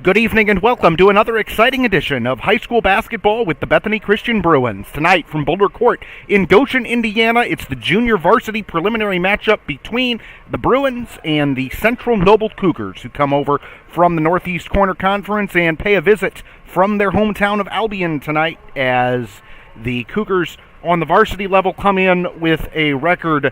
Good evening and welcome to another exciting edition of high school basketball with the Bethany Christian Bruins. Tonight from Boulder Court in Goshen, Indiana, it's the junior varsity preliminary matchup between the Bruins and the Central Noble Cougars, who come over from the Northeast Corner Conference and pay a visit from their hometown of Albion tonight, as the Cougars on the varsity level come in with a record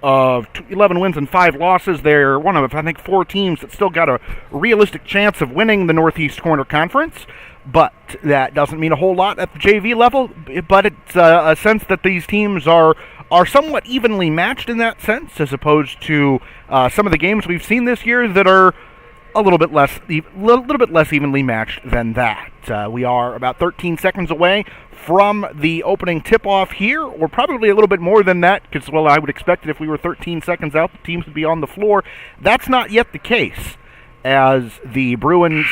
of 11 wins and 5 losses. They're one of, I think, 4 teams that still got a realistic chance of winning the Northeast Corner Conference, but that doesn't mean a whole lot at the JV level, but it's a sense that these teams are somewhat evenly matched in that sense, as opposed to some of the games we've seen this year that are a little bit less evenly matched than that. We are about 13 seconds away from the opening tip-off here, or probably a little bit more than that, because, well, I would expect that if we were 13 seconds out, the teams would be on the floor. That's not yet the case, as the Bruins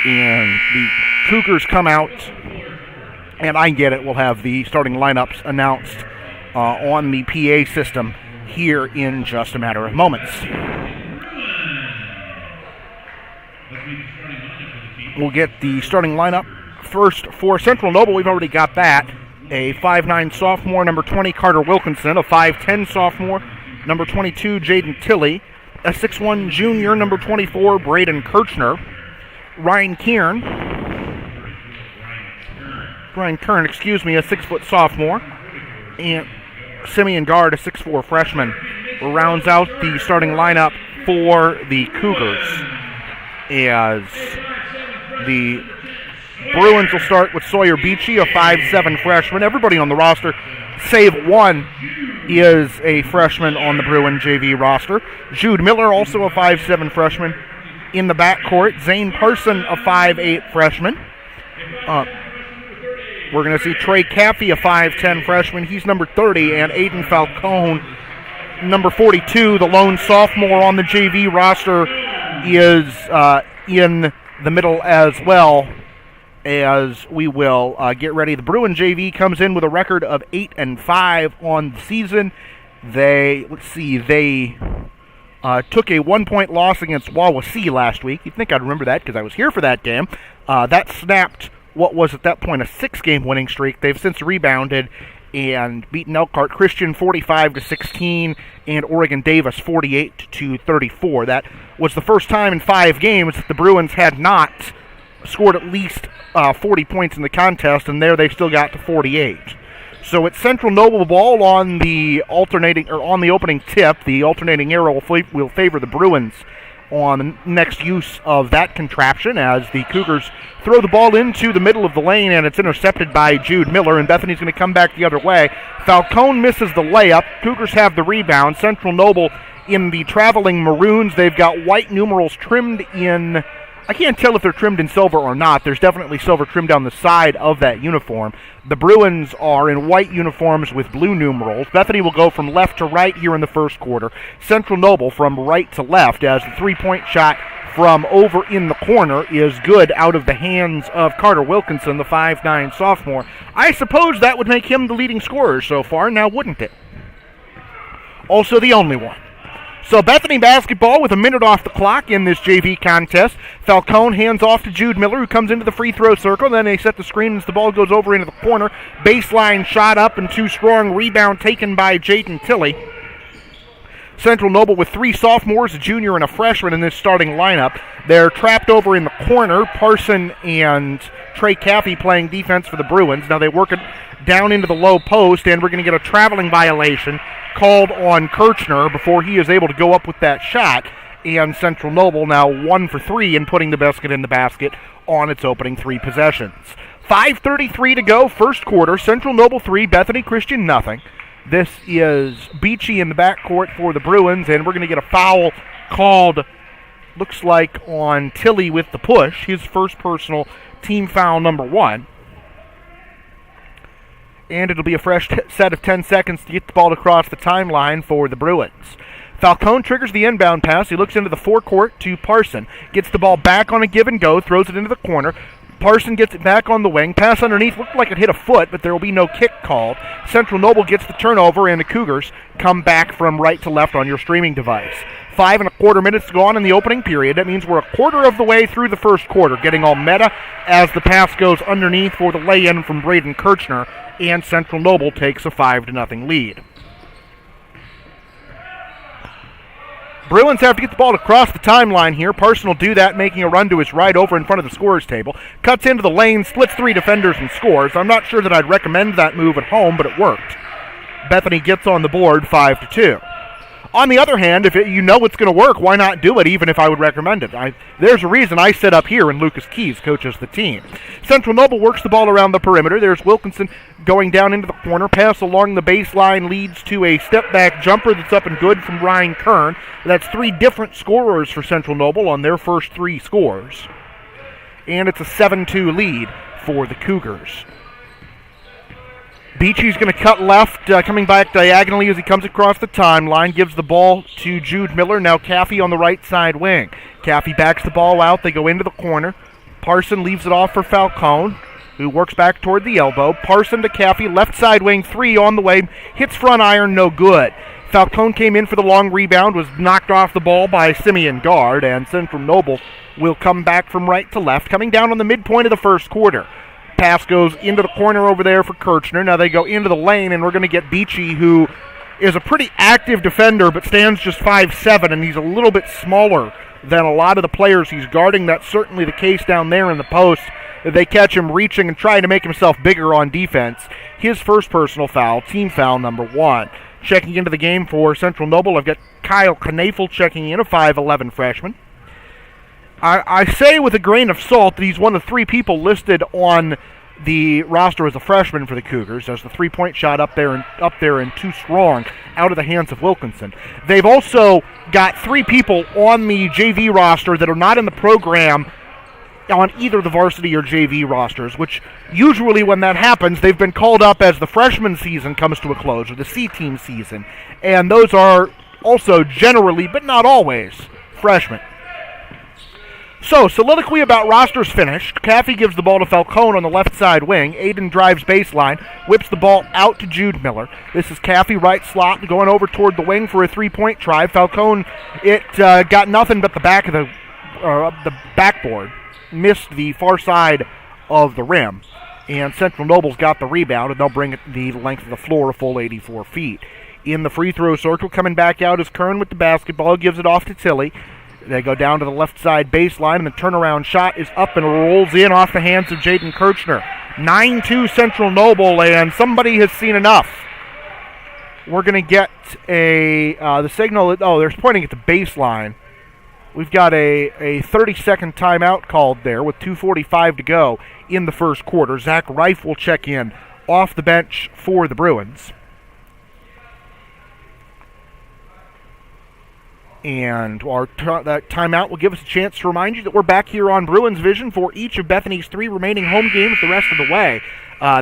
and the Cougars come out, and I get it, we'll have the starting lineups announced on the PA system here in just a matter of moments. We'll get the starting lineup. First, for Central Noble, we've already got that. A 5'9 sophomore, number 20, Carter Wilkinson. A 5'10 sophomore, number 22, Jaden Tilley. A 6'1 junior, number 24, Braden Kirchner. Ryan Kern, a 6' sophomore. And Simeon Guard, a 6'4 freshman, rounds out the starting lineup for the Cougars, as the Bruins will start with Sawyer Beachy, a 5'7 freshman. Everybody on the roster, save one, is a freshman on the Bruin JV roster. Jude Miller, also a 5'7 freshman. In the backcourt, Zane Parson, a 5'8 freshman. We're going to see Trey Caffey, a 5'10 freshman. He's number 30. And Aiden Falcone, number 42, the lone sophomore on the JV roster, is in the middle as well, as we will get ready. The Bruin JV comes in with a record of 8-5 on the season. They took a 1-point loss against Wawasee last week. You'd think I'd remember that because I was here for that game. That snapped what was at that point a 6-game winning streak. They've since rebounded and beaten Elkhart Christian 45-16 and Oregon Davis 48-34. That was the first time in 5 games that the Bruins had not scored at least 40 points in the contest, and there they still got to 48. So it's Central Noble ball on the opening tip. The alternating arrow will favor the Bruins on the next use of that contraption, as the Cougars throw the ball into the middle of the lane, and it's intercepted by Jude Miller, and Bethany's going to come back the other way. Falcone misses the layup. Cougars have the rebound. Central Noble in the traveling maroons. They've got white numerals trimmed in, I can't tell if they're trimmed in silver or not. There's definitely silver trimmed down the side of that uniform. The Bruins are in white uniforms with blue numerals. Bethany will go from left to right here in the first quarter. Central Noble from right to left, as the three-point shot from over in the corner is good out of the hands of Carter Wilkinson, the 5'9 sophomore. I suppose that would make him the leading scorer so far, now wouldn't it? Also the only one. So Bethany basketball with a minute off the clock in this JV contest. Falcone hands off to Jude Miller, who comes into the free throw circle. Then they set the screen as the ball goes over into the corner. Baseline shot up and too strong. Rebound taken by Jaden Tilley. Central Noble with 3 sophomores, a junior, and a freshman in this starting lineup. They're trapped over in the corner. Parson and Trey Caffey playing defense for the Bruins. Now they work it down into the low post, and we're going to get a traveling violation called on Kirchner before he is able to go up with that shot. And Central Noble now 1 for 3 in putting the basket in the basket on its opening 3 possessions. 5:33 to go, first quarter. Central Noble 3, Bethany Christian nothing. This is Beachy in the backcourt for the Bruins, and we're going to get a foul called, looks like, on Tilley with the push, his first personal team foul number 1. And it'll be a fresh set of 10 seconds to get the ball across the timeline for the Bruins. Falcone triggers the inbound pass. He looks into the forecourt to Parson. Gets the ball back on a give and go, throws it into the corner. Parson gets it back on the wing. Pass underneath, looked like it hit a foot, but there will be no kick called. Central Noble gets the turnover, and the Cougars come back from right to left on your streaming device. 5.25 minutes gone in the opening period. That means we're a quarter of the way through the first quarter, getting all meta as the pass goes underneath for the lay-in from Braden Kirchner, and Central Noble takes a 5-0 lead. Bruins have to get the ball across the timeline here. Parson will do that, making a run to his right over in front of the scorer's table. Cuts into the lane, splits 3 defenders, and scores. I'm not sure that I'd recommend that move at home, but it worked. Bethany gets on the board 5-2. On the other hand, if you know it's going to work, why not do it, even if I would recommend it? There's a reason I sit up here and Lucas Keys coaches the team. Central Noble works the ball around the perimeter. There's Wilkinson going down into the corner. Pass along the baseline leads to a step-back jumper that's up and good from Ryan Kern. That's 3 different scorers for Central Noble on their first 3 scores. And it's a 7-2 lead for the Cougars. Beachy's going to cut left, coming back diagonally as he comes across the timeline, gives the ball to Jude Miller. Now Caffey on the right side wing. Caffey backs the ball out. They go into the corner. Parson leaves it off for Falcone, who works back toward the elbow. Parson to Caffey, left side wing, 3 on the way. Hits front iron, no good. Falcone came in for the long rebound, was knocked off the ball by Simeon Guard, and Central Noble will come back from right to left, coming down on the midpoint of the first quarter. Pass goes into the corner over there for Kirchner. Now they go into the lane, and we're going to get Beachy, who is a pretty active defender, but stands just 5'7", and he's a little bit smaller than a lot of the players he's guarding. That's certainly the case down there in the post. They catch him reaching and trying to make himself bigger on defense. His first personal foul, team foul number 1. Checking into the game for Central Noble, I've got Kyle Knafel checking in, a 5'11 freshman. I say with a grain of salt that he's one of 3 people listed on the roster as a freshman for the Cougars. There's the 3-point shot up there and too strong out of the hands of Wilkinson. They've also got 3 people on the JV roster that are not in the program on either the varsity or JV rosters, which usually when that happens, they've been called up as the freshman season comes to a close, or the C-team season. And those are also generally, but not always, freshmen. So, soliloquy about rosters finished. Caffey gives the ball to Falcone on the left side wing. Aiden drives baseline, whips the ball out to Jude Miller. This is Caffey, right slot, going over toward the wing for a 3-point try. Falcone, it got nothing but the back of the backboard. Missed the far side of the rim. And Central Noble's got the rebound, and they'll bring it the length of the floor, a full 84 feet. In the free throw circle, coming back out is Kern with the basketball, gives it off to Tilly. They go down to the left side baseline, and the turnaround shot is up and rolls in off the hands of Jaden Kirchner. 9-2 Central Noble, and somebody has seen enough. We're going to get the signal. They're pointing at the baseline. We've got a 30-second timeout called there with 2:45 to go in the first quarter. Zach Reif will check in off the bench for the Bruins. And that timeout will give us a chance to remind you that we're back here on BruinsVision for each of Bethany's 3 remaining home games the rest of the way.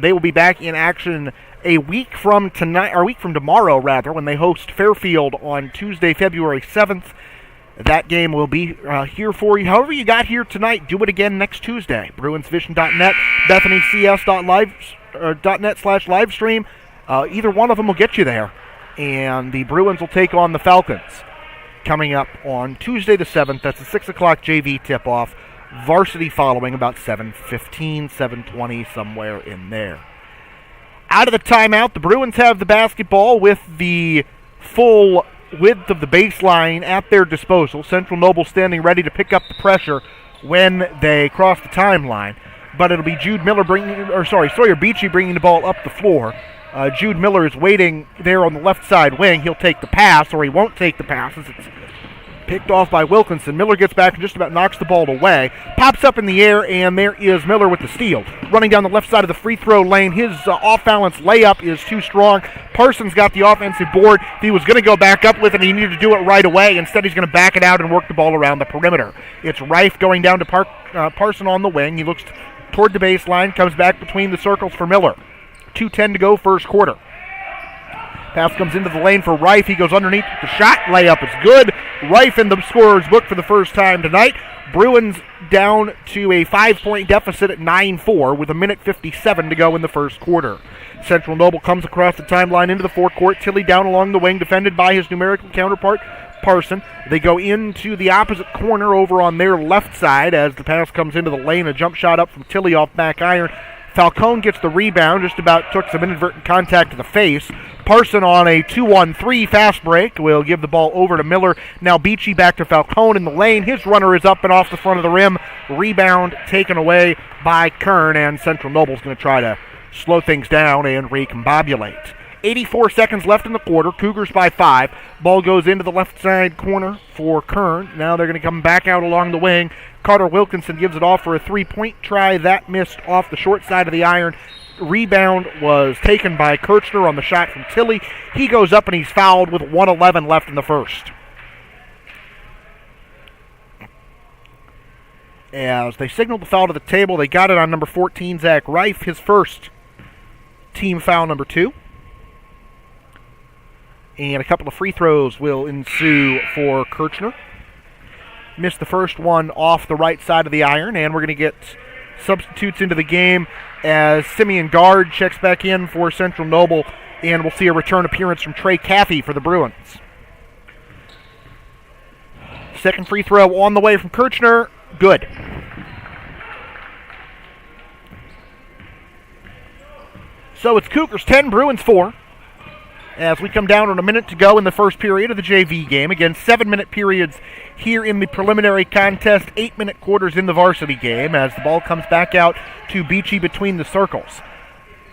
They will be back in action a week from tomorrow, when they host Fairfield on Tuesday, February 7th. That game will be here for you. However you got here tonight, do it again next Tuesday. BruinsVision.net, BethanyCS.net/livestream. Either one of them will get you there. And the Bruins will take on the Falcons. Coming up on Tuesday the 7th, that's a 6 o'clock JV tip-off. Varsity following about 7:15, 7:20, somewhere in there. Out of the timeout, the Bruins have the basketball with the full width of the baseline at their disposal. Central Noble standing ready to pick up the pressure when they cross the timeline. But it'll be Sawyer Beachy bringing the ball up the floor. Jude Miller is waiting there on the left side wing. He'll take the pass, or he won't take the pass as it's picked off by Wilkinson. Miller gets back and just about knocks the ball away. Pops up in the air, and there is Miller with the steal. Running down the left side of the free throw lane. His off-balance layup is too strong. Parsons got the offensive board. He was going to go back up with it, and he needed to do it right away. Instead, he's going to back it out and work the ball around the perimeter. It's Reif going down to Parson on the wing. He looks toward the baseline, comes back between the circles for Miller. 2:10 to go, first quarter. Pass comes into the lane for Reif. He goes underneath the shot. Layup is good. Reif in the scorer's book for the first time tonight. Bruins down to a 5-point deficit at 9-4 with 1:57 to go in the first quarter. Central Noble comes across the timeline into the forecourt. Tilly down along the wing, defended by his numerical counterpart, Parson. They go into the opposite corner over on their left side as the pass comes into the lane. A jump shot up from Tilly off back iron. Falcone gets the rebound, just about took some inadvertent contact to the face. Parson on a 2-1-3 fast break will give the ball over to Miller. Now Beachy back to Falcone in the lane. His runner is up and off the front of the rim. Rebound taken away by Kern, and Central Noble's going to try to slow things down and recombobulate. 84 seconds left in the quarter. Cougars by 5. Ball goes into the left side corner for Kern. Now they're going to come back out along the wing. Carter Wilkinson gives it off for a three-point try. That missed off the short side of the iron. Rebound was taken by Kirchner on the shot from Tilly. He goes up and he's fouled with 1:11 left in the first. As they signaled the foul to the table, they got it on number 14, Zach Reif, his first team foul number 2. And a couple of free throws will ensue for Kirchner. Missed the first one off the right side of the iron, and we're going to get substitutes into the game as Simeon Guard checks back in for Central Noble, and we'll see a return appearance from Trey Caffey for the Bruins. Second free throw on the way from Kirchner. Good. So it's Cougars 10, Bruins 4. As we come down on a minute to go in the first period of the JV game. Again, 7-minute periods here in the preliminary contest, 8-minute quarters in the varsity game as the ball comes back out to Beachy between the circles.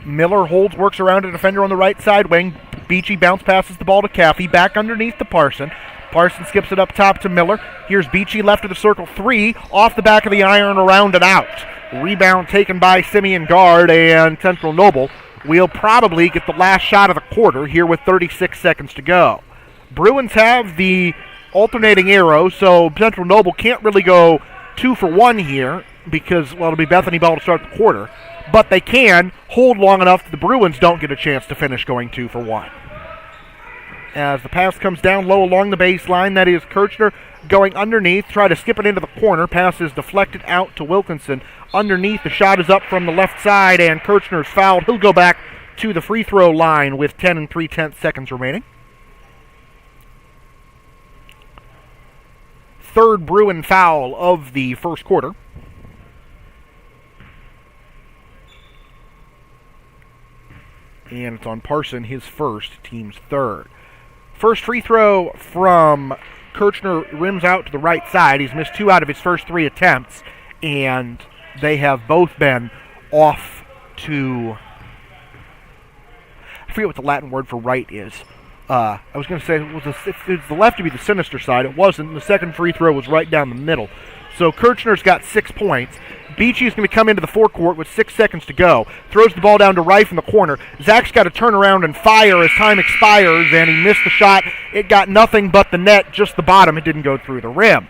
Miller holds, works around a defender on the right side wing. Beachy bounce passes the ball to Caffey, back underneath to Parson. Parson skips it up top to Miller. Here's Beachy left of the circle, 3, off the back of the iron, around and out. Rebound taken by Simeon Guard, and Central Noble will probably get the last shot of the quarter here with 36 seconds to go. Bruins have the alternating arrow, so Central Noble can't really go 2 for 1 here because, well, it'll be Bethany ball to start the quarter. But they can hold long enough that the Bruins don't get a chance to finish going 2 for 1. As the pass comes down low along the baseline, that is Kirchner going underneath, try to skip it into the corner. Pass is deflected out to Wilkinson. Underneath, the shot is up from the left side, and Kirchner's fouled. He'll go back to the free throw line with 10 3/10 seconds remaining. Third Bruin foul of the first quarter. And it's on Parson, his first, team's third. First free throw from Kirchner rims out to the right side. He's missed 2 out of his first 3 attempts, and they have both been off to, I forget what the Latin word for right is. I was going to say it's the left to be the sinister side. It wasn't. The second free throw was right down the middle. So Kirchner's got 6 points. Beachy is going to come into the forecourt with 6 seconds to go. Throws the ball down to Reif in the corner. Zach's got to turn around and fire as time expires, and he missed the shot. It got nothing but the net, just the bottom. It didn't go through the rim.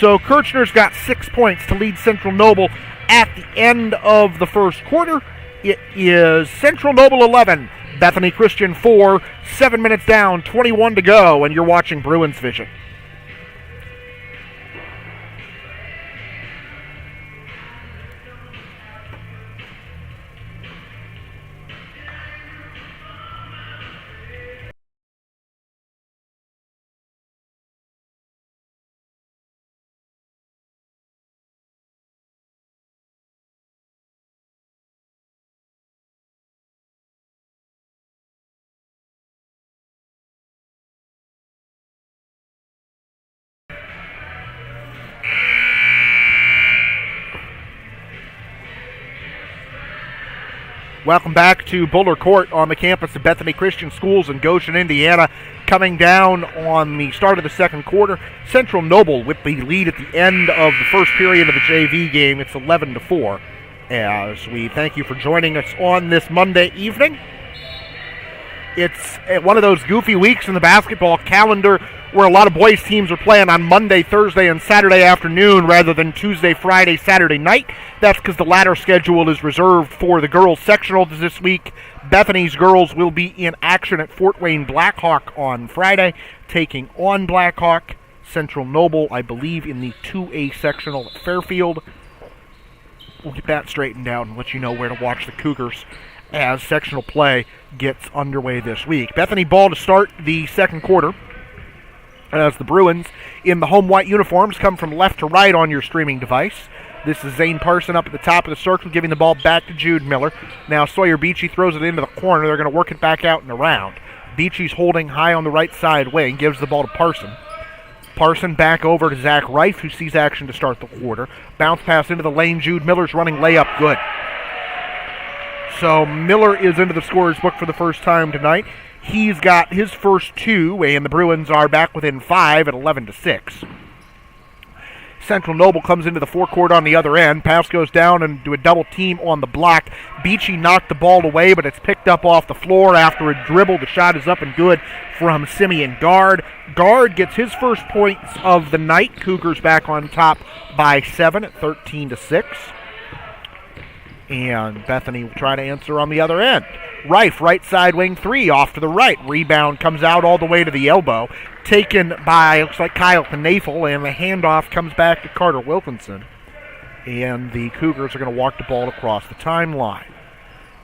So Kirchner's got 6 points to lead Central Noble at the end of the first quarter. It is Central Noble 11, Bethany Christian 4, 7 minutes down, 21 to go, and you're watching BruinsVision. Welcome back to Buller Court on the campus of Bethany Christian Schools in Goshen, Indiana. Coming down on the start of the second quarter, Central Noble with the lead at the end of the first period of the JV game. It's 11-4. As we thank you for joining us on this Monday evening. It's one of those goofy weeks in the basketball calendar where a lot of boys teams are playing on Monday, Thursday, and Saturday afternoon rather than Tuesday, Friday, Saturday night. That's because the latter schedule is reserved for the girls' sectionals this week. Bethany's girls will be in action at Fort Wayne Blackhawk on Friday, taking on Blackhawk. Central Noble, I believe, in the 2A sectional at Fairfield. We'll get that straightened out and let you know where to watch the Cougars as sectional play gets underway this week. Bethany ball to start the second quarter. as the Bruins in the home white uniforms come from left to right on your streaming device. This is Zane Parson up at the top of the circle, giving the ball back to Jude Miller. Now Sawyer Beachy throws it into the corner. They're going to work it back out and around. Beachy's holding high on the right side wing, gives the ball to Parson. Parson back over to Zach Reif, who sees action to start the quarter. Bounce pass into the lane. Jude Miller's running layup good. So Miller is into the scorer's book for the first time tonight. He's got his first two, and the Bruins are back within 5 at 11-6. Central Noble comes into the forecourt on the other end. Pass goes down and do a double team on the block. Beachy knocked the ball away, but it's picked up off the floor after a dribble. The shot is up and good from Simeon Gard. Gard gets his first points of the night. Cougars back on top by 7 at 13-6. And Bethany will try to answer on the other end. Reif, right side wing 3, off to the right. Rebound comes out all the way to the elbow. Taken by, looks like Kyle Knafel, and the handoff comes back to Carter Wilkinson. And the Cougars are going to walk the ball across the timeline.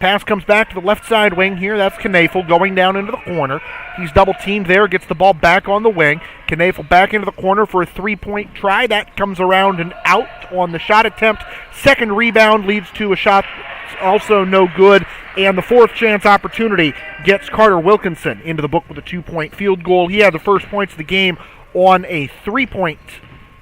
Pass comes back to the left side wing here. That's Knafel going down into the corner. He's double teamed there, gets the ball back on the wing. Knafel back into the corner for a three-point try. That comes around and out on the shot attempt. Second rebound leads to a shot also no good. And the fourth chance opportunity gets Carter Wilkinson into the book with a 2-point field goal. He had the first points of the game on a 3-point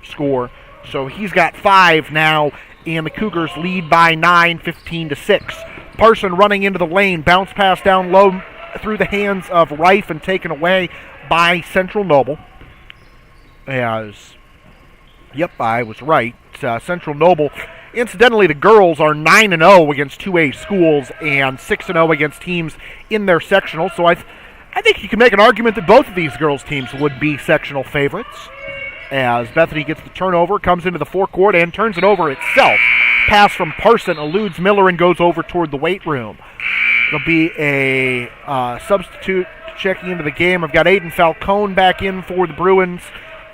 score. So he's got 5 now, and the Cougars lead by 9, 15-6. Parson running into the lane, bounce pass down low through the hands of Reif and taken away by Central Noble. I was right. Central Noble, incidentally, the girls are 9-0 against 2A schools and 6-0 against teams in their sectional. So I think you can make an argument that both of these girls' teams would be sectional favorites. As Bethany gets the turnover, comes into the forecourt and turns it over itself. Pass from Parson eludes Miller and goes over toward the weight room. It'll be a substitute checking into the game. I've got Aiden Falcone back in for the Bruins,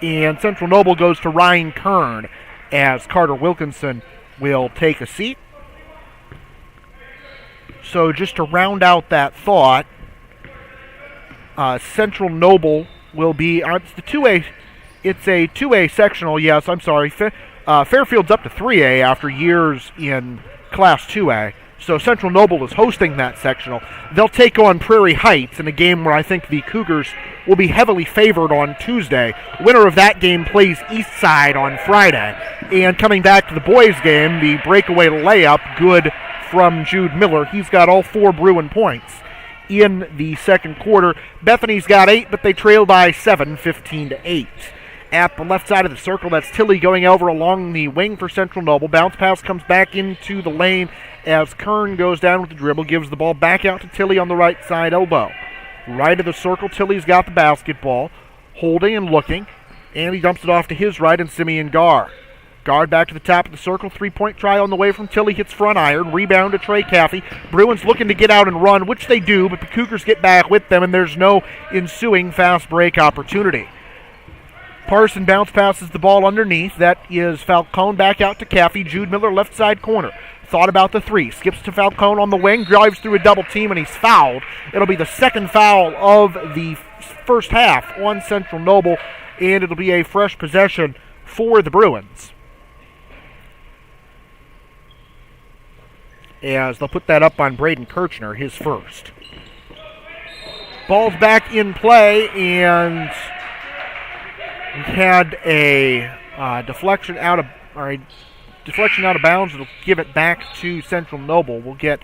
and Central Noble goes to Ryan Kern as Carter Wilkinson will take a seat. So just to round out that thought, Central Noble will be it's the 2A. It's a 2A sectional, yes, I'm sorry. Fairfield's up to 3A after years in Class 2A. So Central Noble is hosting that sectional. They'll take on Prairie Heights in a game where I think the Cougars will be heavily favored on Tuesday. Winner of that game plays Eastside on Friday. And coming back to the boys' game, the breakaway layup, good from Jude Miller. He's got all 4 Bruin points in the second quarter. Bethany's got 8, but they trail by 7, 15-8. At the left side of the circle, that's Tilley going over along the wing for Central Noble. Bounce pass comes back into the lane as Kern goes down with the dribble, gives the ball back out to Tilley on the right side elbow. Right of the circle, Tilley's got the basketball, holding and looking, and he dumps it off to his right and Simeon Gard. Gard back to the top of the circle, 3-point try on the way from Tilley, hits front iron, rebound to Trey Caffey. Bruins looking to get out and run, which they do, but the Cougars get back with them, and there's no ensuing fast break opportunity. Parson bounce passes the ball underneath. That is Falcone back out to Caffey. Jude Miller left side corner. Thought about the 3. Skips to Falcone on the wing. Drives through a double team and he's fouled. It'll be the second foul of the first half on Central Noble. And it'll be a fresh possession for the Bruins. As they'll put that up on Braden Kirchner, his first. Ball's back in play and we had a deflection out of bounds. It'll give it back to Central Noble. We'll get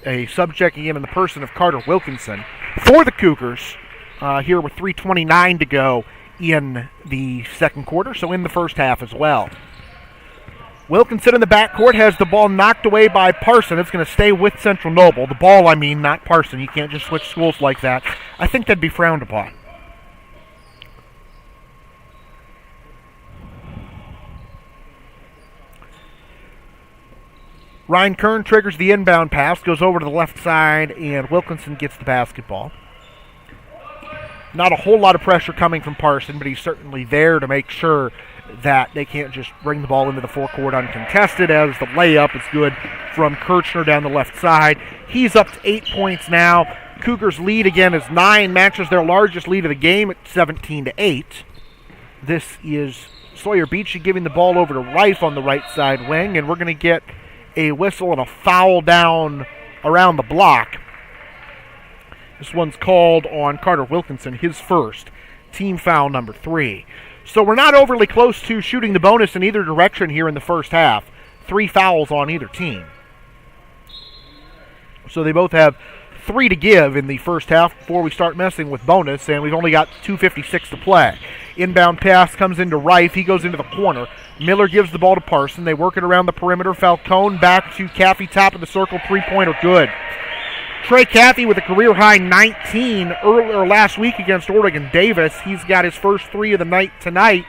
a sub checking in the person of Carter Wilkinson for the Cougars here with 3:29 to go in the second quarter, so in the first half as well. Wilkinson in the backcourt has the ball knocked away by Parson. It's going to stay with Central Noble. The ball, I mean, not Parson. You can't just switch schools like that. I think that'd be frowned upon. Ryan Kern triggers the inbound pass, goes over to the left side, and Wilkinson gets the basketball. Not a whole lot of pressure coming from Parson, but he's certainly there to make sure that they can't just bring the ball into the forecourt uncontested, as the layup is good from Kirchner down the left side. He's up to 8 points now. Cougars' lead again is 9, matches their largest lead of the game at 17-8. This is Sawyer Beachy giving the ball over to Rife on the right side wing, and we're going to get a whistle and a foul down around the block. This one's called on Carter Wilkinson, his first, team foul number 3. So we're not overly close to shooting the bonus in either direction here in the first half. 3 fouls on either team. So they both have 3 to give in the first half before we start messing with bonus, and we've only got 2:56 to play. Inbound pass comes into Rife. He goes into the corner. Miller gives the ball to Parson. They work it around the perimeter. Falcone back to Caffey, top of the circle. 3-pointer good. Trey Caffey with a career-high 19 earlier last week against Oregon Davis. He's got his first 3 of the night tonight,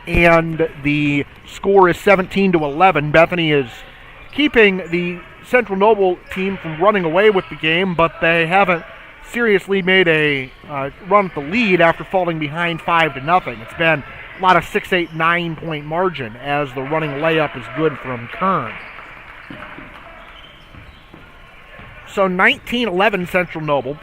and the score is 17-11. Bethany is keeping the Central Noble team from running away with the game, but they haven't seriously made a run at the lead after falling behind 5-0. It's been a lot of 6, 8, 9-point margin as the running layup is good from Kern. So 19-11 Central Noble.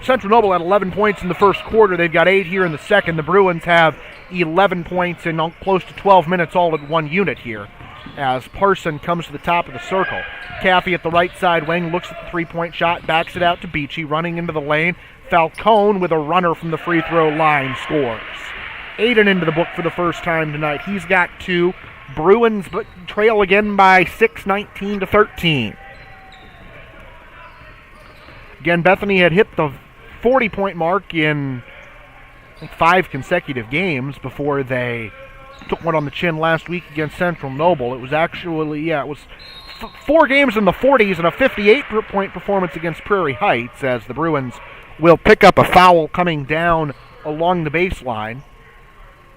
Central Noble had 11 points in the first quarter. They've got 8 here in the second. The Bruins have 11 points in close to 12 minutes all at one unit here as Parson comes to the top of the circle. Caffey at the right side wing looks at the three-point shot, backs it out to Beachy, running into the lane. Falcone with a runner from the free throw line scores. Aiden into the book for the first time tonight. He's got 2. Bruins trail again by 6, 19-13. Again, Bethany had hit the 40-point mark in 5 consecutive games before they took one on the chin last week against Central Noble. It was actually, it was 4 games in the 40s and a 58-point performance against Prairie Heights as the Bruins will pick up a foul coming down along the baseline.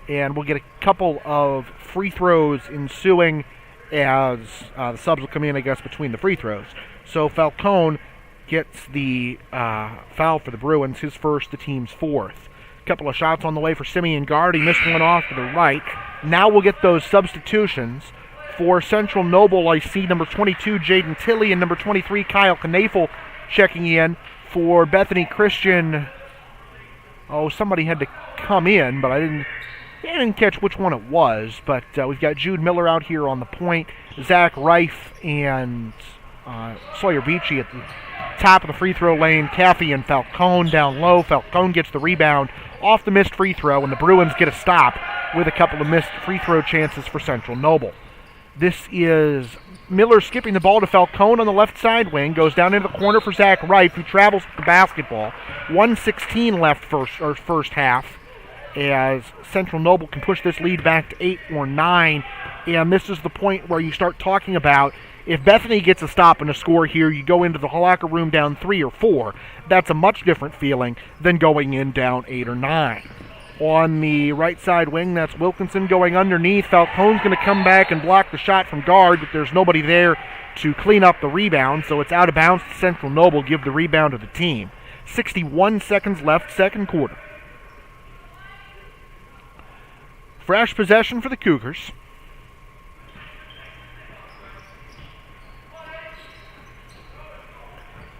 And we'll get a couple of free throws ensuing as the subs will come in, I guess, between the free throws. So Falcone gets the foul for the Bruins, his first, the team's 4th. A couple of shots on the way for Simeon Guard. He missed one off to the right. Now we'll get those substitutions. For Central Noble, I see number 22, Jaden Tilley, and number 23, Kyle Knafel checking in. For Bethany Christian, somebody had to come in, but I didn't catch which one it was. But we've got Jude Miller out here on the point, Zach Rife and Sawyer Beachy at the top of the free throw lane. Caffey and Falcone down low. Falcone gets the rebound off the missed free throw, and the Bruins get a stop with a couple of missed free throw chances for Central Noble. This is Miller skipping the ball to Falcone on the left side wing. Goes down into the corner for Zach Rife, who travels with the basketball. 1:16 left first half, as Central Noble can push this lead back to 8 or 9. And this is the point where you start talking about if Bethany gets a stop and a score here, you go into the locker room down 3 or 4. That's a much different feeling than going in down 8 or 9. On the right side wing, that's Wilkinson going underneath. Falcone's going to come back and block the shot from Guard, but there's nobody there to clean up the rebound, so it's out of bounds to Central Noble, give the rebound to the team. 61 seconds left, second quarter. Fresh possession for the Cougars.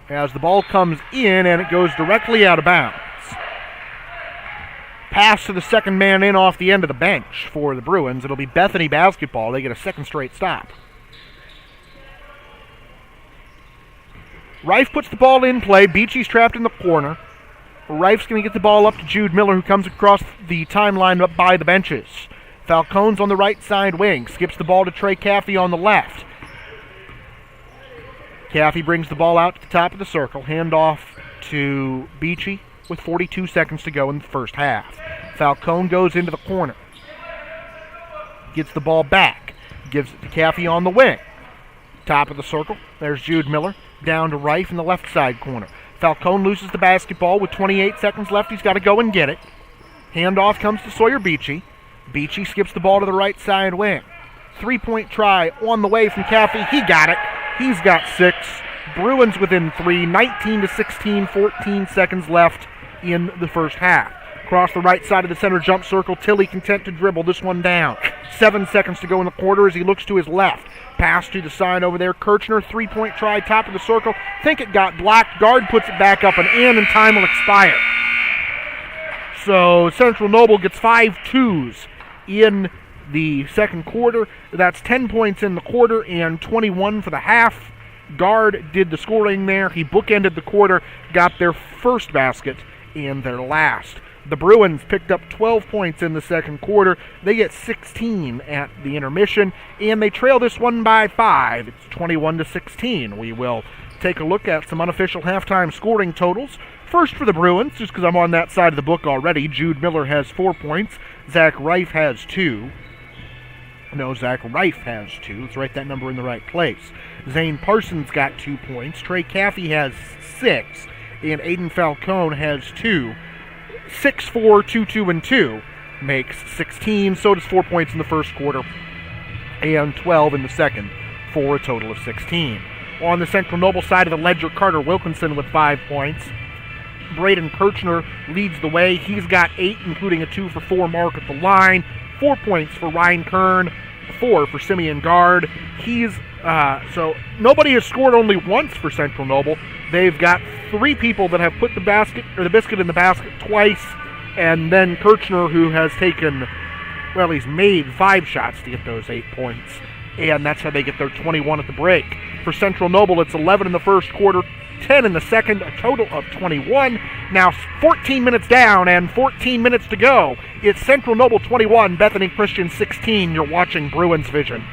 As the ball comes in and it goes directly out of bounds. Pass to the second man in off the end of the bench for the Bruins. It'll be Bethany basketball. They get a second straight stop. Rife puts the ball in play. Beachy's trapped in the corner. Rife's going to get the ball up to Jude Miller, who comes across the timeline up by the benches. Falcone's on the right side wing. Skips the ball to Trey Caffey on the left. Caffey brings the ball out to the top of the circle. Handoff to Beachy with 42 seconds to go in the first half. Falcone goes into the corner. Gets the ball back. Gives it to Caffey on the wing. Top of the circle. There's Jude Miller. Down to Rife in the left side corner. Falcone loses the basketball with 28 seconds left. He's got to go and get it. Handoff comes to Sawyer Beachy. Beachy skips the ball to the right side wing. 3-point try on the way from Caffey. He got it. He's got 6. Bruins within 3, 19-16, 14 seconds left in the first half. Across the right side of the center jump circle, Tilley content to dribble this one down. 7 seconds to go in the quarter as he looks to his left. Pass to the side over there. Kirchner, 3-point try, top of the circle. Think it got blocked. Guard puts it back up and in, and time will expire. So Central Noble gets 5 twos in the second quarter. That's 10 points in the quarter and 21 for the half. Guard did the scoring there. He bookended the quarter, got their first basket and their last. The Bruins picked up 12 points in the second quarter. They get 16 at the intermission, and they trail this one by 5. It's 21-16. We will take a look at some unofficial halftime scoring totals. First for the Bruins, just because I'm on that side of the book already, Jude Miller has 4 points. Zach Reif has 2. No, Zach Reif has 2. Let's write that number in the right place. Zane Parsons got 2 points. Trey Caffey has 6. And Aiden Falcone has 2. 6, 4, 2, 2, and 2 makes 16. So does 4 points in the first quarter and 12 in the second for a total of 16. On the Central Noble side of the ledger, Carter Wilkinson with 5 points. Braden Kirchner leads the way. He's got 8, including a 2 for 4 mark at the line. 4 points for Ryan Kern, 4 for Simeon Guard. So nobody has scored only once for Central Noble. They've got 3 people that have put the biscuit in the basket twice, and then Kirchner, who has he's made 5 shots to get those 8 points, and that's how they get their 21 at the break. For Central Noble, it's 11 in the first quarter, 10 in the second, a total of 21. Now 14 minutes down and 14 minutes to go. It's Central Noble 21, Bethany Christian 16. You're watching Bruins Vision.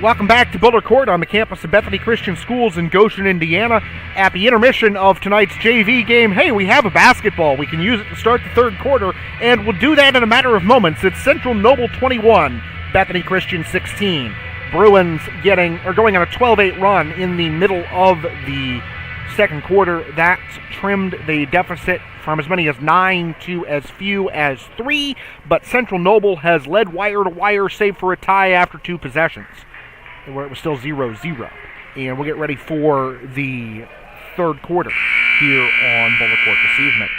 Welcome back to Buller Court on the campus of Bethany Christian Schools in Goshen, Indiana. At the intermission of tonight's JV game, hey, we have a basketball. We can use it to start the third quarter, and we'll do that in a matter of moments. It's Central Noble 21, Bethany Christian 16. Bruins going on a 12-8 run in the middle of the second quarter. That trimmed the deficit from as many as 9 to as few as 3, but Central Noble has led wire to wire save for a tie after 2 possessions, where it was still 0-0. And we'll get ready for the third quarter here on Buller Court this evening.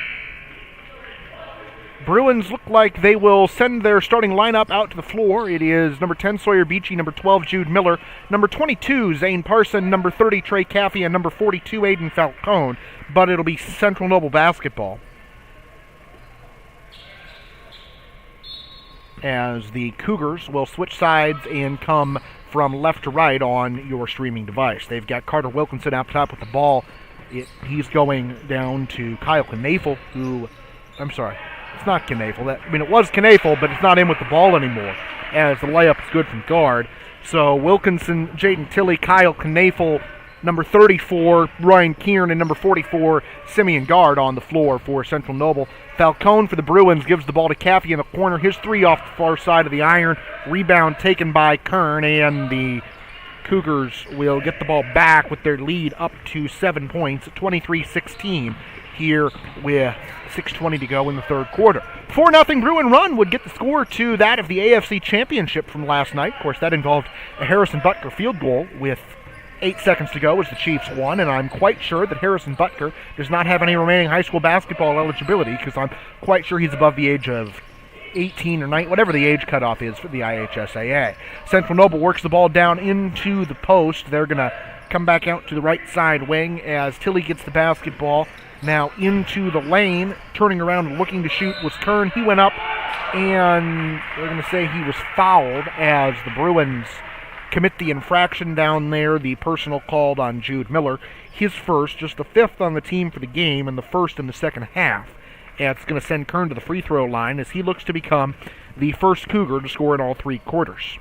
Bruins look like they will send their starting lineup out to the floor. It is number 10, Sawyer Beachy, number 12, Jude Miller, number 22, Zane Parson, number 30, Trey Caffey, and number 42, Aiden Falcone. But it'll be Central Noble basketball, as the Cougars will switch sides and come from left to right on your streaming device. They've got Carter Wilkinson up top with the ball. He's going down to Kyle Knafel, it's not Knafel. It was Knafel, but it's not in with the ball anymore, as the layup is good from guard. So Wilkinson, Jaden Tilley, Kyle Knafel, number 34, Ryan Kieran, and number 44, Simeon Guard on the floor for Central Noble. Falcone for the Bruins gives the ball to Caffey in the corner. His three off the far side of the iron. Rebound taken by Kern, and the Cougars will get the ball back with their lead up to 7 points, 23-16. Here with 6:20 to go in the third quarter. 4-0 Bruin run would get the score to that of the AFC Championship from last night. Of course, that involved a Harrison Butker field goal with 8 seconds to go as the Chiefs won, and I'm quite sure that Harrison Butker does not have any remaining high school basketball eligibility, because I'm quite sure he's above the age of 18 or 9, whatever the age cutoff is for the IHSAA. Central Noble works the ball down into the post. They're going to come back out to the right side wing as Tilley gets the basketball. Now into the lane, turning around and looking to shoot was Kern. He went up, and they're going to say he was fouled as the Bruins commit the infraction down there, the personal called on Jude Miller. His first, just the 5th on the team for the game, and the first in the second half. And it's going to send Kern to the free throw line as he looks to become the first Cougar to score in all 3 quarters.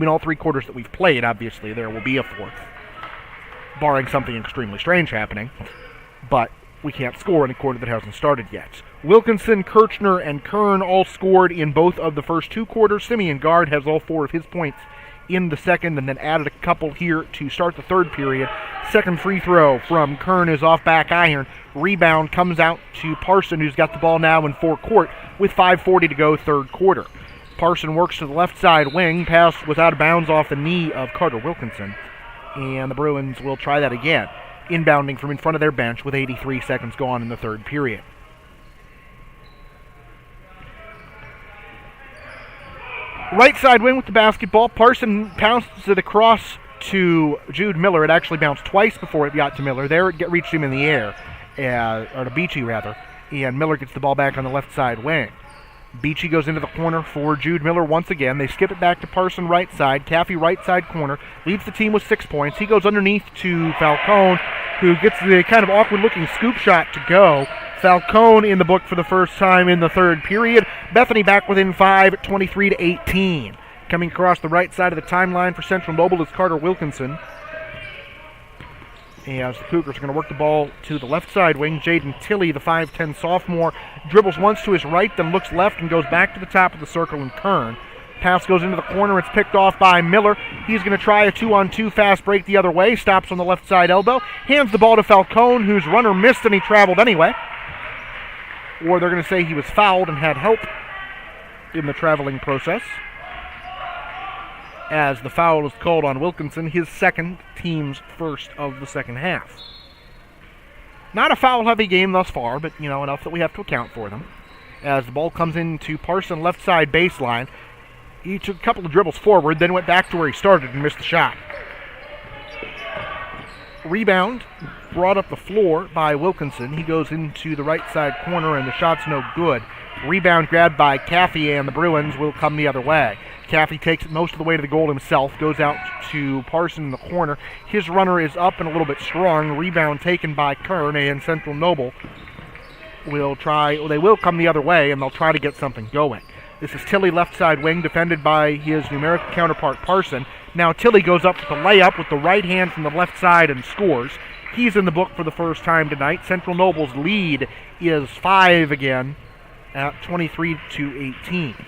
All 3 quarters that we've played, obviously. There will be a 4th, barring something extremely strange happening. But we can't score in a quarter that hasn't started yet. Wilkinson, Kirchner, and Kern all scored in both of the first 2 quarters. Simeon Guard has all 4 of his points in the second, and then added a couple here to start the third period. Second free throw from Kern is off back iron. Rebound comes out to Parson, who's got the ball now in forecourt with 5:40 to go third quarter. Parson works to the left side wing. Pass was out of bounds off the knee of Carter Wilkinson, and the Bruins will try that again, inbounding from in front of their bench with 83 seconds gone in the third period. Right side wing with the basketball. Parson bounces it across to Jude Miller. It actually bounced twice before it got to Miller. There it reached him in the air, or to Beachy rather, and Miller gets the ball back on the left side wing. Beachy goes into the corner for Jude Miller once again. They skip it back to Parson right side. Caffey right side corner. Leads the team with 6 points. He goes underneath to Falcone, who gets the kind of awkward-looking scoop shot to go. Falcone in the book for the first time in the third period. Bethany back within 5, 23-18. Coming across the right side of the timeline for Central Noble is Carter Wilkinson. As the Cougars are going to work the ball to the left side wing. Jaden Tilley, the 5'10 sophomore, dribbles once to his right, then looks left and goes back to the top of the circle in Kern. Pass goes into the corner. It's picked off by Miller. He's going to try a 2-on-2 fast break the other way. Stops on the left side elbow. Hands the ball to Falcone, whose runner missed and he traveled anyway. Or they're going to say he was fouled and had help in the traveling process, as the foul is called on Wilkinson, his second, team's first of the second half. Not a foul-heavy game thus far, but, enough that we have to account for them. As the ball comes into Parson left side baseline, he took a couple of dribbles forward, then went back to where he started and missed the shot. Rebound brought up the floor by Wilkinson. He goes into the right side corner, and the shot's no good. Rebound grabbed by Caffey, and the Bruins will come the other way. Caffey takes it most of the way to the goal himself, goes out to Parson in the corner. His runner is up and a little bit strong. Rebound taken by Kern, and Central Noble will come the other way, and they'll try to get something going. This is Tilley left side wing, defended by his numerical counterpart Parson. Now Tilly goes up with the layup with the right hand from the left side and scores. He's in the book for the first time tonight. Central Noble's lead is 5 again at 23-18.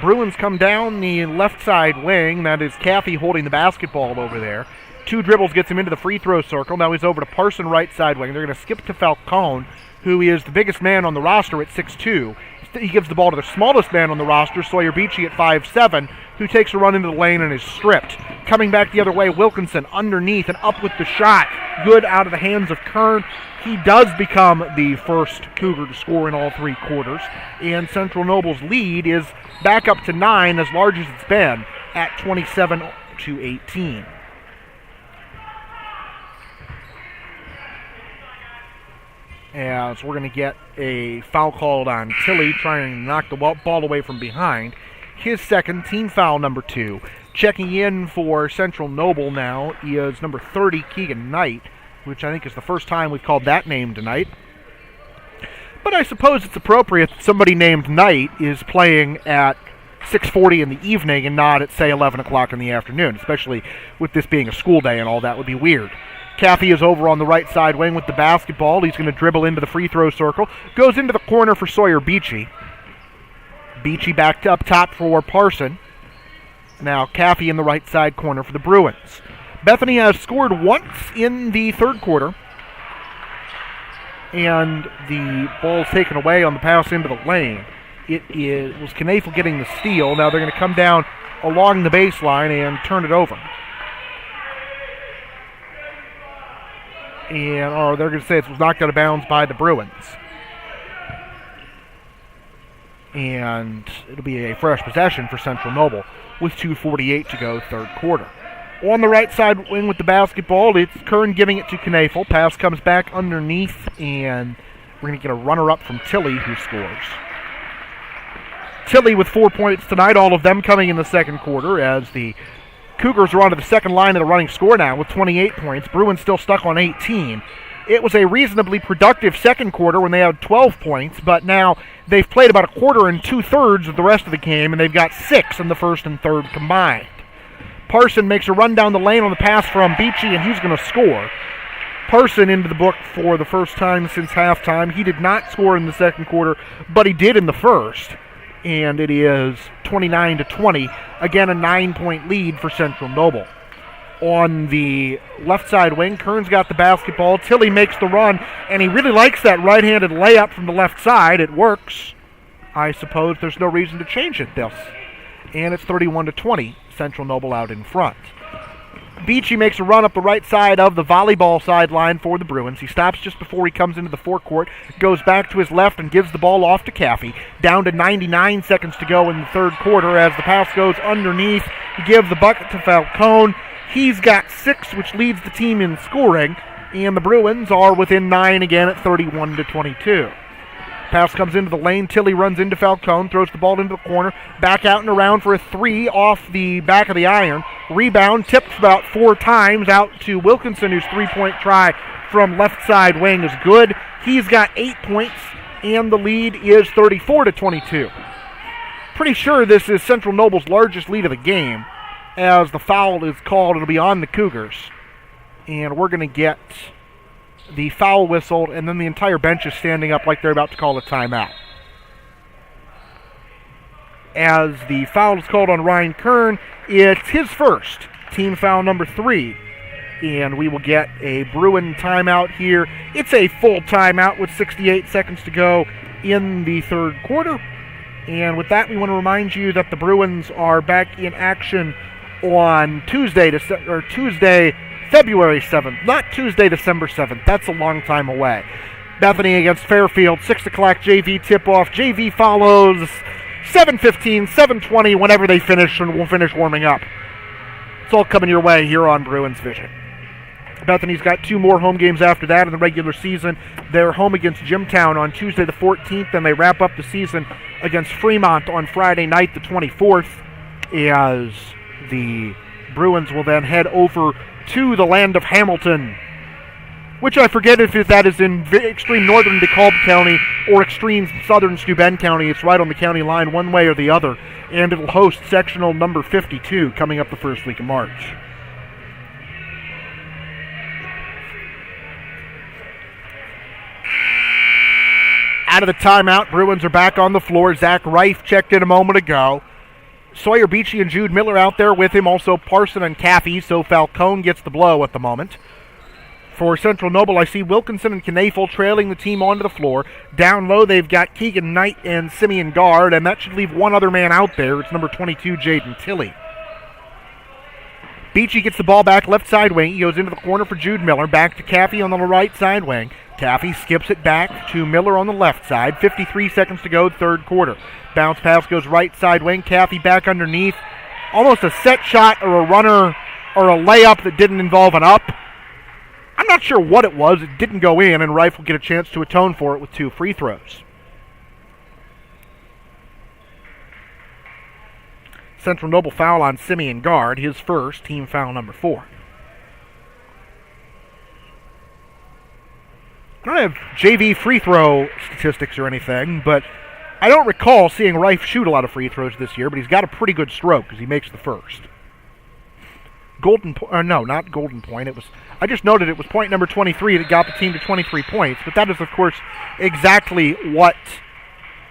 Bruins come down the left side wing. That is Caffey holding the basketball over there. 2 dribbles gets him into the free throw circle. Now he's over to Parson right side wing. They're going to skip to Falcone, who is the biggest man on the roster at 6'2". He gives the ball to the smallest man on the roster, Sawyer Beachy at 5'7", who takes a run into the lane and is stripped. Coming back the other way, Wilkinson underneath and up with the shot. Good out of the hands of Kern. He does become the first Cougar to score in all 3 quarters. And Central Noble's lead is back up to 9, as large as it's been, at 27-18. As we're going to get a foul called on Tilly, trying to knock the ball away from behind. His second, team foul number 2. Checking in for Central Noble now is number 30, Keegan Knight, which I think is the first time we've called that name tonight. But I suppose it's appropriate that somebody named Knight is playing at 6:40 in the evening and not at, say, 11 o'clock in the afternoon, especially with this being a school day and all. That would be weird. Caffey is over on the right side wing with the basketball. He's going to dribble into the free throw circle. Goes into the corner for Sawyer Beachy. Beachy back up top for Parson. Now Caffey in the right side corner for the Bruins. Bethany has scored once in the third quarter. And the ball's taken away on the pass into the lane. It was Knaefel getting the steal. Now they're going to come down along the baseline and turn it over. And they're going to say it was knocked out of bounds by the Bruins. And it'll be a fresh possession for Central Noble with 2:48 to go, third quarter. On the right side wing with the basketball, it's Kern giving it to Knaefel. Pass comes back underneath, and we're going to get a runner-up from Tilly, who scores. Tilly with 4 points tonight, all of them coming in the second quarter, as the Cougars are onto the second line of the running score now with 28 points. Bruins still stuck on 18. It was a reasonably productive second quarter when they had 12 points, but now they've played about a quarter and 2/3 of the rest of the game, and they've got 6 in the first and third combined. Parson makes a run down the lane on the pass from Beachy, and he's going to score. Parson into the book for the first time since halftime. He did not score in the second quarter, but he did in the first. And it is 29-20. Again, a 9-point lead for Central Noble. On the left side wing, Kern's got the basketball. Tilly makes the run, and he really likes that right-handed layup from the left side. It works. I suppose there's no reason to change it, this. And it's 31-20. Central Noble out in front. Beachy makes a run up the right side of the volleyball sideline for the Bruins. He stops just before he comes into the forecourt, goes back to his left and gives the ball off to Caffey. Down to 99 seconds to go in the third quarter as the pass goes underneath. He gives the bucket to Falcone. He's got 6, which leads the team in scoring, and the Bruins are within 9 again at 31-22. Pass comes into the lane. Tilly runs into Falcone, throws the ball into the corner, back out and around for a 3 off the back of the iron. Rebound, tipped about 4 times out to Wilkinson, whose 3-point try from left side wing is good. He's got 8 points, and the lead is 34-22. Pretty sure this is Central Noble's largest lead of the game. As the foul is called, it'll be on the Cougars. And we're going to get the foul whistled, and then the entire bench is standing up like they're about to call a timeout. As the foul is called on Ryan Kern, it's his first, team foul number 3. And we will get a Bruin timeout here. It's a full timeout with 68 seconds to go in the third quarter. And with that, we want to remind you that the Bruins are back in action on Tuesday, February 7th, not Tuesday, December 7th. That's a long time away. Bethany against Fairfield, 6 o'clock JV tip-off. JV follows 7:15, 7:20, whenever they finish, and we'll finish warming up. It's all coming your way here on BruinsVision. Bethany's got 2 more home games after that in the regular season. They're home against Jimtown on Tuesday the 14th, and they wrap up the season against Fremont on Friday night the 24th, as the Bruins will then head over to the land of Hamilton, which I forget if that is in extreme northern DeKalb County or extreme southern Steuben County. It's right on the county line one way or the other. and it'll host sectional number 52 coming up the first week of March. Out of the timeout, Bruins are back on the floor. Zach Reif checked in a moment ago. Sawyer Beachy and Jude Miller out there with him, also Parson and Caffey, so Falcone gets the blow at the moment. For Central Noble, I see Wilkinson and Knafel trailing the team onto the floor. Down low, they've got Keegan Knight and Simeon Guard, and that should leave one other man out there. It's number 22, Jaden Tilley. Beachy gets the ball back left side wing. He goes into the corner for Jude Miller. Back to Caffey on the right side wing. Caffey skips it back to Miller on the left side. 53 seconds to go, third quarter. Bounce pass goes right side wing. Caffey back underneath. Almost a set shot or a runner or a layup that didn't involve an up. I'm not sure what it was. It didn't go in, and Reif will get a chance to atone for it with 2 free throws. Central Noble foul on Simeon Guard, his first, team foul number 4. I don't have JV free throw statistics or anything, but I don't recall seeing Reif shoot a lot of free throws this year, but he's got a pretty good stroke because he makes the first. Not golden point. I just noted it was point number 23 that got the team to 23 points, but that is, of course, exactly what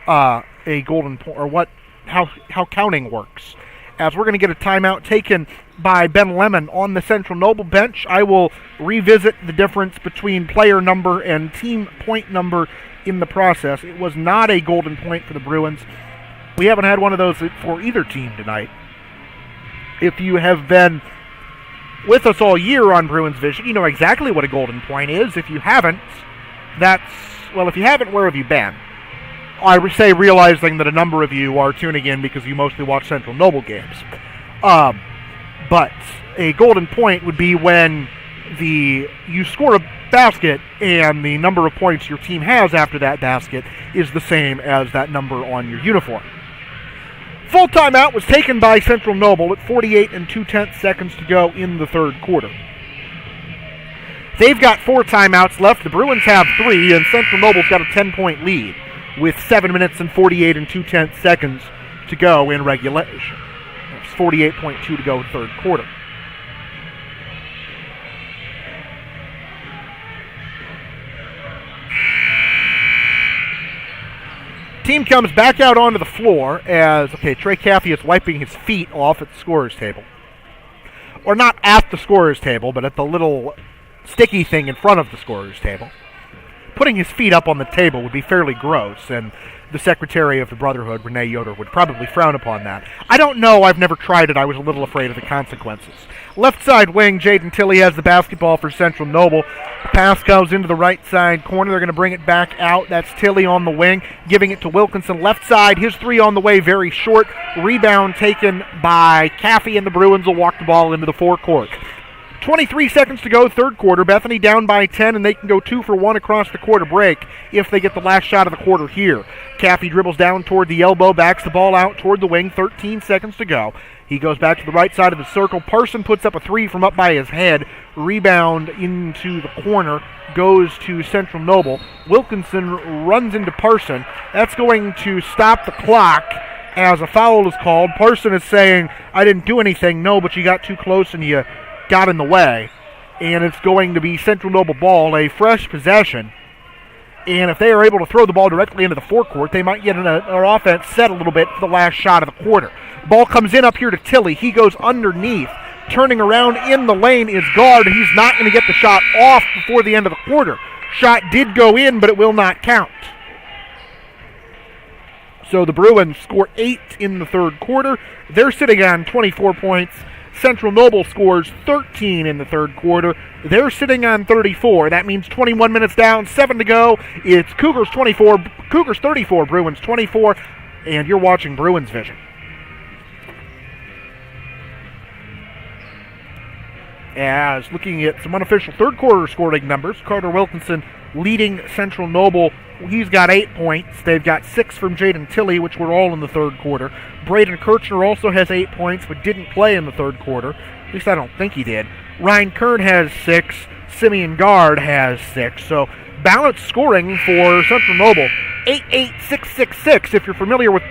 a golden point, or how counting works. As we're going to get a timeout taken by Ben Lemon on the Central Noble bench, I will revisit the difference between player number and team point number in the process. It was not a golden point for the Bruins. We haven't had one of those for either team tonight. If you have been with us all year on BruinsVision, you know exactly what a golden point is. If you haven't, if you haven't, where have you been? I would say realizing that a number of you are tuning in because you mostly watch Central Noble games. But a golden point would be when you score a basket and the number of points your team has after that basket is the same as that number on your uniform. Full timeout was taken by Central Noble at 48 2/10 seconds to go in the third quarter. They've got 4 timeouts left. The Bruins have 3, and Central Noble's got a 10-point lead with 7 minutes and 48 2/10 seconds to go in regulation. It's 48.2 to go third quarter. Team comes back out onto the floor as, Trey Caffey is wiping his feet off at the scorer's table. Or not at the scorer's table, but at the little sticky thing in front of the scorer's table. Putting his feet up on the table would be fairly gross, and the secretary of the Brotherhood, Renee Yoder, would probably frown upon that. I don't know. I've never tried it. I was a little afraid of the consequences. Left side wing, Jaden Tilley has the basketball for Central Noble. The pass goes into the right side corner. They're going to bring it back out. That's Tilley on the wing, giving it to Wilkinson. Left side, his 3 on the way, very short. Rebound taken by Caffey, and the Bruins will walk the ball into the forecourt. 23 seconds to go, third quarter. Bethany down by 10, and they can go 2 for 1 across the quarter break if they get the last shot of the quarter here. Caffey dribbles down toward the elbow, backs the ball out toward the wing, 13 seconds to go. He goes back to the right side of the circle. Parson puts up a 3 from up by his head. Rebound into the corner, goes to Central Noble. Wilkinson runs into Parson. That's going to stop the clock as a foul is called. Parson is saying, I didn't do anything. No, but you got too close and you got in the way, and it's going to be Central Noble ball, a fresh possession. And if they are able to throw the ball directly into the forecourt, they might get an offense set a little bit for the last shot of the quarter. Ball comes in up here to Tilley. He goes underneath. Turning around in the lane is Guard. He's not going to get the shot off before the end of the quarter. Shot did go in, but it will not count. So the Bruins score 8 in the third quarter. They're sitting on 24 points. Central Noble scores 13 in the third quarter. They're sitting on 34. That means 21 minutes down, 7 to go. It's Cougars 34, Bruins 24, and you're watching BruinsVision. As looking at some unofficial third quarter scoring numbers, Carter Wilkinson leading Central Noble. He's got 8 points. They've got 6 from Jaden Tilley, which were all in the third quarter. Braden Kirchner also has 8 points, but didn't play in the third quarter. At least I don't think he did. Ryan Kern has 6. Simeon Guard has 6. So balanced scoring for Central Noble. 8-8-6-6-6. If you're familiar with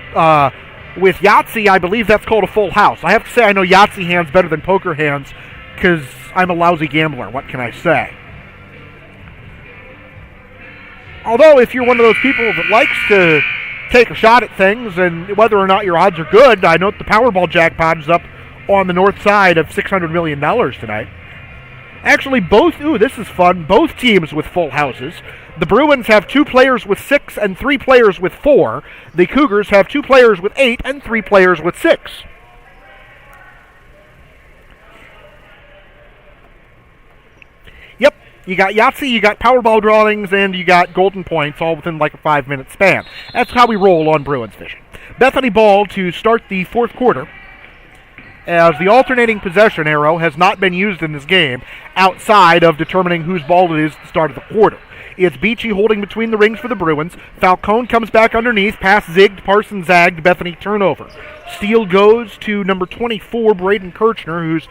With Yahtzee, I believe that's called a full house. I have to say I know Yahtzee hands better than poker hands because I'm a lousy gambler. What can I say? Although, if you're one of those people that likes to take a shot at things, and whether or not your odds are good, I note the Powerball jackpot is up on the north side of $600 million tonight. Actually, this is fun, both teams with full houses. The Bruins have 2 players with 6 and 3 players with 4. The Cougars have 2 players with 8 and 3 players with 6. Yep, you got Yahtzee, you got Powerball drawings, and you got golden points all within like a 5-minute span. That's how we roll on BruinsVision. Bethany ball to start the fourth quarter, as the alternating possession arrow has not been used in this game outside of determining whose ball it is at the start of the quarter. It's Beachy holding between the rings for the Bruins. Falcone comes back underneath. Pass zigged. Parsons zagged. Bethany turnover. Steal goes to number 24, Braden Kirchner, who's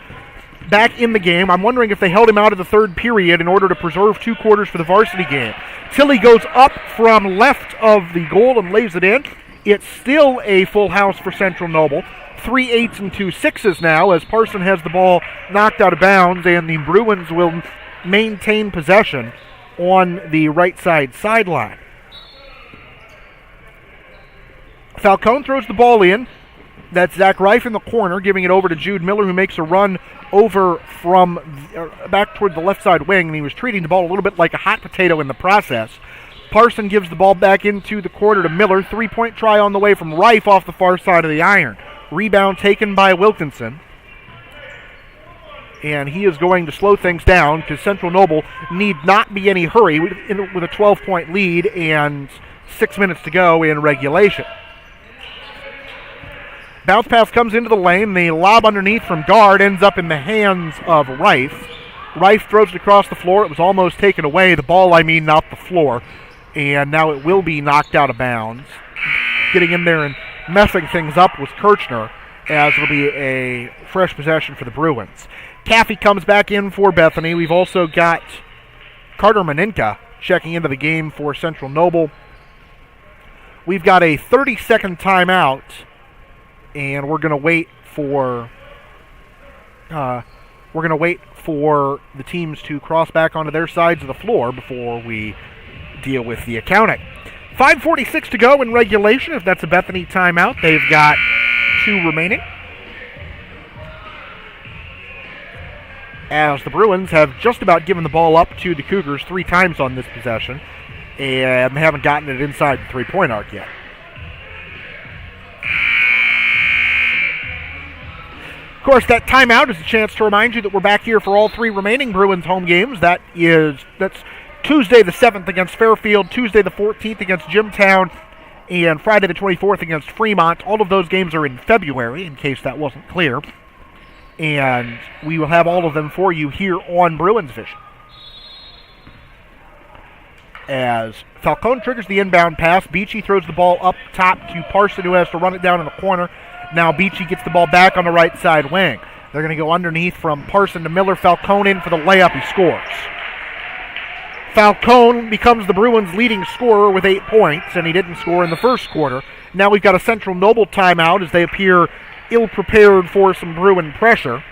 back in the game. I'm wondering if they held him out of the third period in order to preserve 2 quarters for the varsity game. Tilly goes up from left of the goal and lays it in. It's still a full house for Central Noble. 3 8s and 2 6s now, as Parson has the ball knocked out of bounds, and the Bruins will maintain possession on the right side sideline. Falcone throws the ball in. That's Zach Reif in the corner, giving it over to Jude Miller, who makes a run over from back toward the left side wing, and he was treating the ball a little bit like a hot potato in the process. Parson gives the ball back into the corner to Miller. 3-point try on the way from Reif off the far side of the iron. Rebound taken by Wilkinson. And he is going to slow things down because Central Noble need not be any hurry with a 12-point lead and 6 minutes to go in regulation. Bounce pass comes into the lane. The lob underneath from guard ends up in the hands of Reif. Reif throws it across the floor. It was almost taken away. The ball, not the floor. And now it will be knocked out of bounds. Getting in there and messing things up was Kirchner, as it'll be a fresh possession for the Bruins. Caffey comes back in for Bethany. We've also got Carter Maninka checking into the game for Central Noble. We've got a 30-second timeout, and we're going to wait for the teams to cross back onto their sides of the floor before we deal with the accounting. 5:46 to go in regulation. If that's a Bethany timeout, they've got 2 remaining. As the Bruins have just about given the ball up to the Cougars 3 times on this possession, and they haven't gotten it inside the 3-point arc yet. Of course, that timeout is a chance to remind you that we're back here for all 3 remaining Bruins home games. That's Tuesday the 7th against Fairfield, Tuesday the 14th against Jimtown, and Friday the 24th against Fremont. All of those games are in February, in case that wasn't clear. And we will have all of them for you here on BruinsVision. As Falcone triggers the inbound pass, Beachy throws the ball up top to Parson, who has to run it down in the corner. Now Beachy gets the ball back on the right side wing. They're going to go underneath from Parson to Miller. Falcone in for the layup. He scores. Falcone becomes the Bruins' leading scorer with 8 points, and he didn't score in the first quarter. Now we've got a Central Noble timeout as they appear ill-prepared for some Bruin pressure.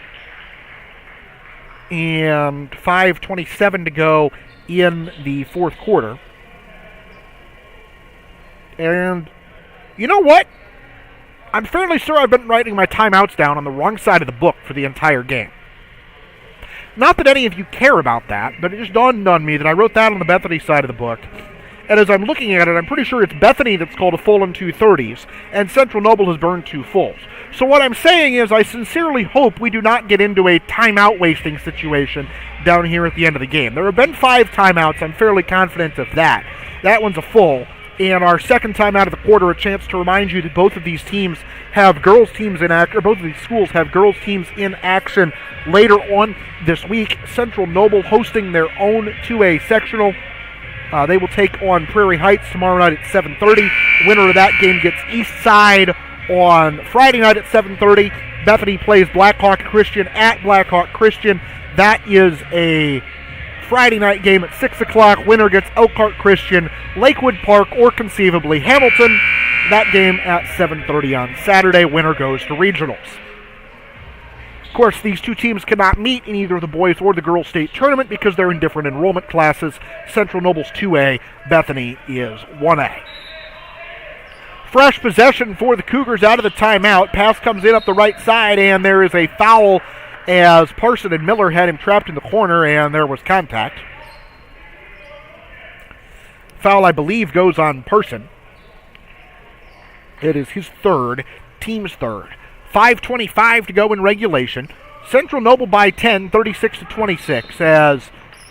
And 5:27 to go in the fourth quarter. And you know what? I'm fairly sure I've been writing my timeouts down on the wrong side of the book for the entire game. Not that any of you care about that, but it just dawned on me that I wrote that on the Bethany side of the book. And as I'm looking at it, I'm pretty sure it's Bethany that's called a full and 2 30s, and Central Noble has burned 2 fulls. So what I'm saying is I sincerely hope we do not get into a timeout wasting situation down here at the end of the game. There have been 5 timeouts. I'm fairly confident of that. That one's a full. And our second timeout of the quarter, a chance to remind you that both of these teams have girls' teams in action, or both of these schools have girls' teams in action later on this week. Central Noble hosting their own 2A sectional. They will take on Prairie Heights tomorrow night at 7:30. Winner of that game gets East Side on Friday night at 7:30. Bethany plays Blackhawk Christian at Blackhawk Christian. That is a Friday night game at 6 o'clock. Winner gets Elkhart Christian, Lakewood Park, or conceivably Hamilton. That game at 7:30 on Saturday. Winner goes to regionals. Of course, these two teams cannot meet in either the boys or the girls state tournament because they're in different enrollment classes. Central Noble's 2A, Bethany is 1A. Fresh possession for the Cougars out of the timeout. Pass comes in up the right side, and there is a foul as Parson and Miller had him trapped in the corner, and there was contact. Foul, I believe, goes on Parson. It is his third, team's third. 5:25 to go in regulation. Central Noble by 10, 36-26, as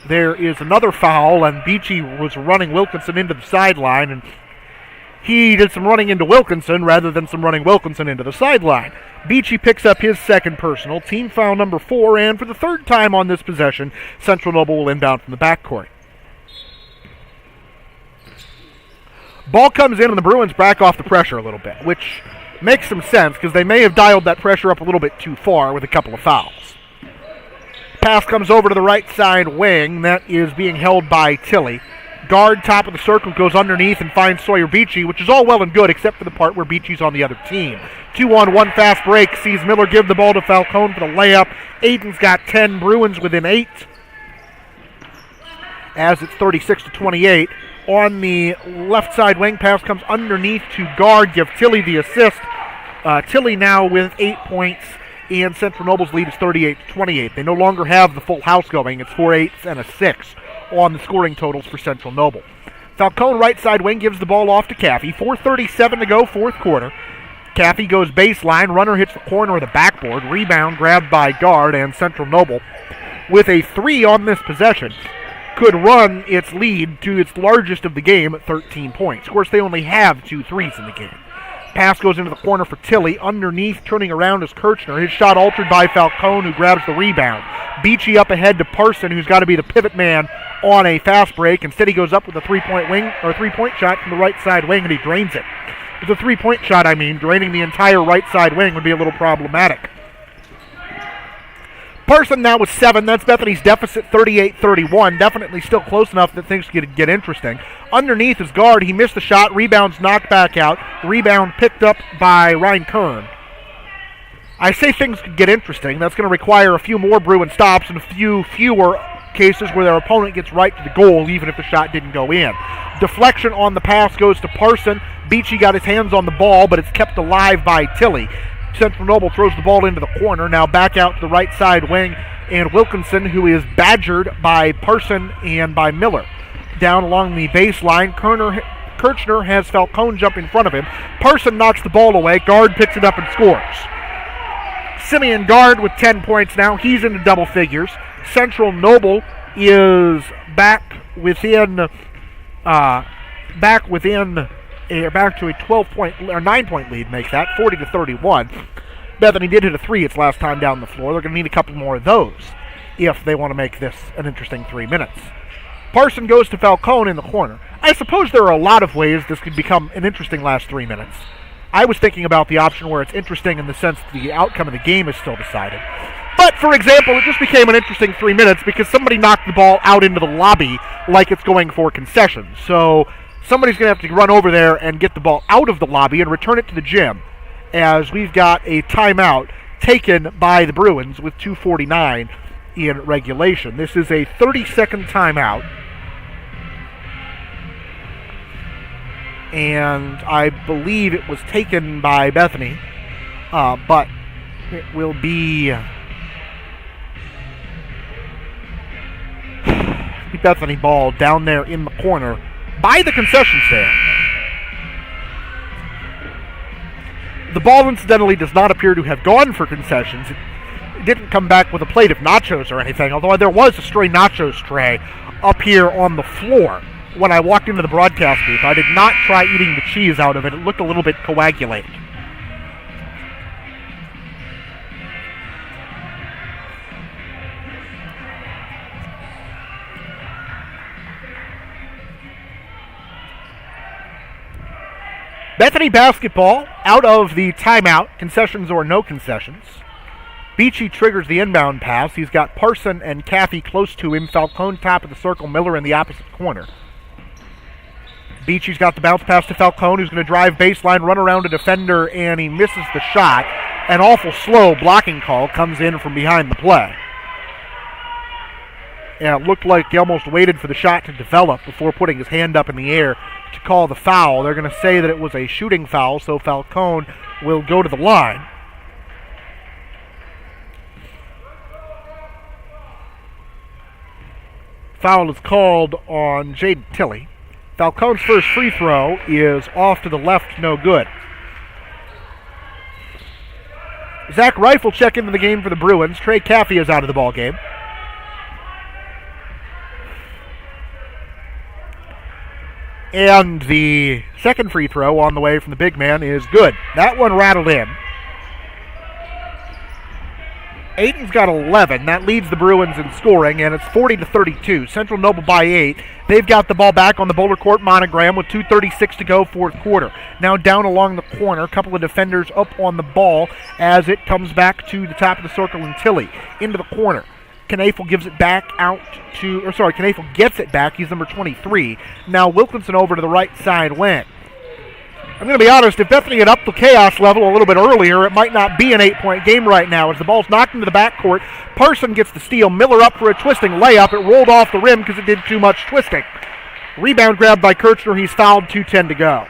there is another foul, and Beachy was running Wilkinson into the sideline, and he did some running into Wilkinson rather than some running Wilkinson into the sideline. Beachy picks up his second personal, team foul number 4, and for the third time on this possession, Central Noble will inbound from the backcourt. Ball comes in and the Bruins back off the pressure a little bit, which makes some sense because they may have dialed that pressure up a little bit too far with a couple of fouls. Pass comes over to the right side wing. That is being held by Tilley. Guard, top of the circle, goes underneath and finds Sawyer Beachy, which is all well and good except for the part where Beachy's on the other team. 2-on-1 fast break, sees Miller give the ball to Falcone for the layup. Aiden's got 10, Bruins within 8. As it's 36-28. On the left side wing, pass comes underneath to Guard, give Tilley the assist. Tilley now with 8 points, and Central Noble's lead is 38-28. They no longer have the full house going. It's 4 8s and a 6 on the scoring totals for Central Noble. Falcone, right side wing, gives the ball off to Caffey. 4:37 to go, fourth quarter. Caffey goes baseline. Runner hits the corner of the backboard. Rebound grabbed by Guard, and Central Noble, with a 3 on this possession, could run its lead to its largest of the game at 13 points. Of course, they only have 2 threes in the game. Pass goes into the corner for Tilley. Underneath, turning around is Kirchner. His shot altered by Falcone, who grabs the rebound. Beachy up ahead to Parson, who's got to be the pivot man on a fast break. Instead, he goes up with a three-point shot from the right side wing, and he drains it. With a three-point shot, draining the entire right side wing would be a little problematic. Parson now with 7. That's Bethany's deficit, 38-31. Definitely still close enough that things could get interesting. Underneath is Guard. He missed the shot. Rebound's knocked back out. Rebound picked up by Ryan Kern. I say things could get interesting. That's going to require a few more Bruin stops and a few fewer cases where their opponent gets right to the goal, even if the shot didn't go in. Deflection on the pass goes to Parson. Beachy got his hands on the ball, but it's kept alive by Tilley. Central Noble throws the ball into the corner. Now back out to the right side wing, and Wilkinson, who is badgered by Parson and by Miller. Down along the baseline, Kirchner has Falcone jump in front of him. Parson knocks the ball away. Guard picks it up and scores. Simeon Guard with 10 points now. He's into double figures. Central Noble is back to a 12-point or 9-point lead, makes that 40-31. Bethany did hit a 3 its last time down the floor. They're going to need a couple more of those if they want to make this an interesting 3 minutes. Parson goes to Falcone in the corner. I suppose there are a lot of ways this could become an interesting last 3 minutes. I was thinking about the option where it's interesting in the sense that the outcome of the game is still decided. But, for example, it just became an interesting 3 minutes because somebody knocked the ball out into the lobby like it's going for concessions. So somebody's going to have to run over there and get the ball out of the lobby and return it to the gym, as we've got a timeout taken by the Bruins with 2:49 in regulation. This is a 30-second timeout, and I believe it was taken by Bethany, but it will be Bethany ball down there in the corner by the concession stand. The ball, incidentally, does not appear to have gone for concessions. It didn't come back with a plate of nachos or anything, although there was a stray nachos tray up here on the floor when I walked into the broadcast booth. I did not try eating the cheese out of it. It looked a little bit coagulated. Bethany basketball out of the timeout, concessions or no concessions. Beachy triggers the inbound pass. He's got Parson and Caffey close to him. Falcone top of the circle, Miller in the opposite corner. Beachy's got the bounce pass to Falcone, who's going to drive baseline, run around a defender, and he misses the shot. An awful slow blocking call comes in from behind the play. And it looked like he almost waited for the shot to develop before putting his hand up in the air to call the foul. They're going to say that it was a shooting foul, so Falcone will go to the line. Foul is called on Jaden Tilley. Falcone's first free throw is off to the left, no good. Zach Reif will check into the game for the Bruins. Trey Caffey is out of the ball game. And the second free throw on the way from the big man is good. That one rattled in. Aiton's got 11. That leads the Bruins in scoring, and it's 40-32. Central Noble by 8. They've got the ball back on the Boulder Court monogram with 2:36 to go, fourth quarter. Now down along the corner, a couple of defenders up on the ball as it comes back to the top of the circle and Tilley into the corner. Knafel gives it back out to, Knafel gets it back. He's number 23. Now Wilkinson over to the right side wing. I'm going to be honest, if Bethany had upped the chaos level a little bit earlier, it might not be an 8-point game right now. As the ball's knocked into the backcourt, Parson gets the steal. Miller up for a twisting layup. It rolled off the rim because it did too much twisting. Rebound grabbed by Kirchner. He's fouled, 2:10 to go.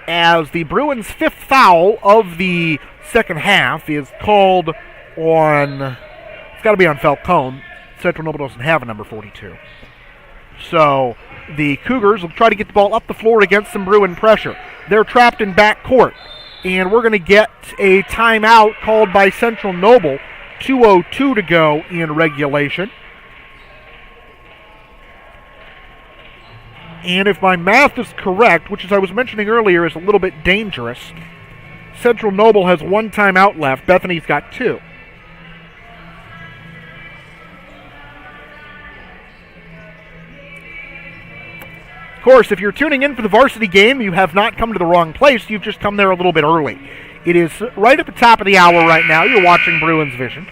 As the Bruins' fifth foul of the second half is called on, it's got to be on Falcone. Central Noble doesn't have a number 42. So the Cougars will try to get the ball up the floor against some Bruin pressure. They're trapped in backcourt, and we're going to get a timeout called by Central Noble. 2:02 to go in regulation. And if my math is correct, which as I was mentioning earlier is a little bit dangerous, Central Noble has one timeout left. Bethany's got two. Of course, if you're tuning in for the varsity game, you have not come to the wrong place. You've just come there a little bit early. It is right at the top of the hour right now. You're watching BruinsVision.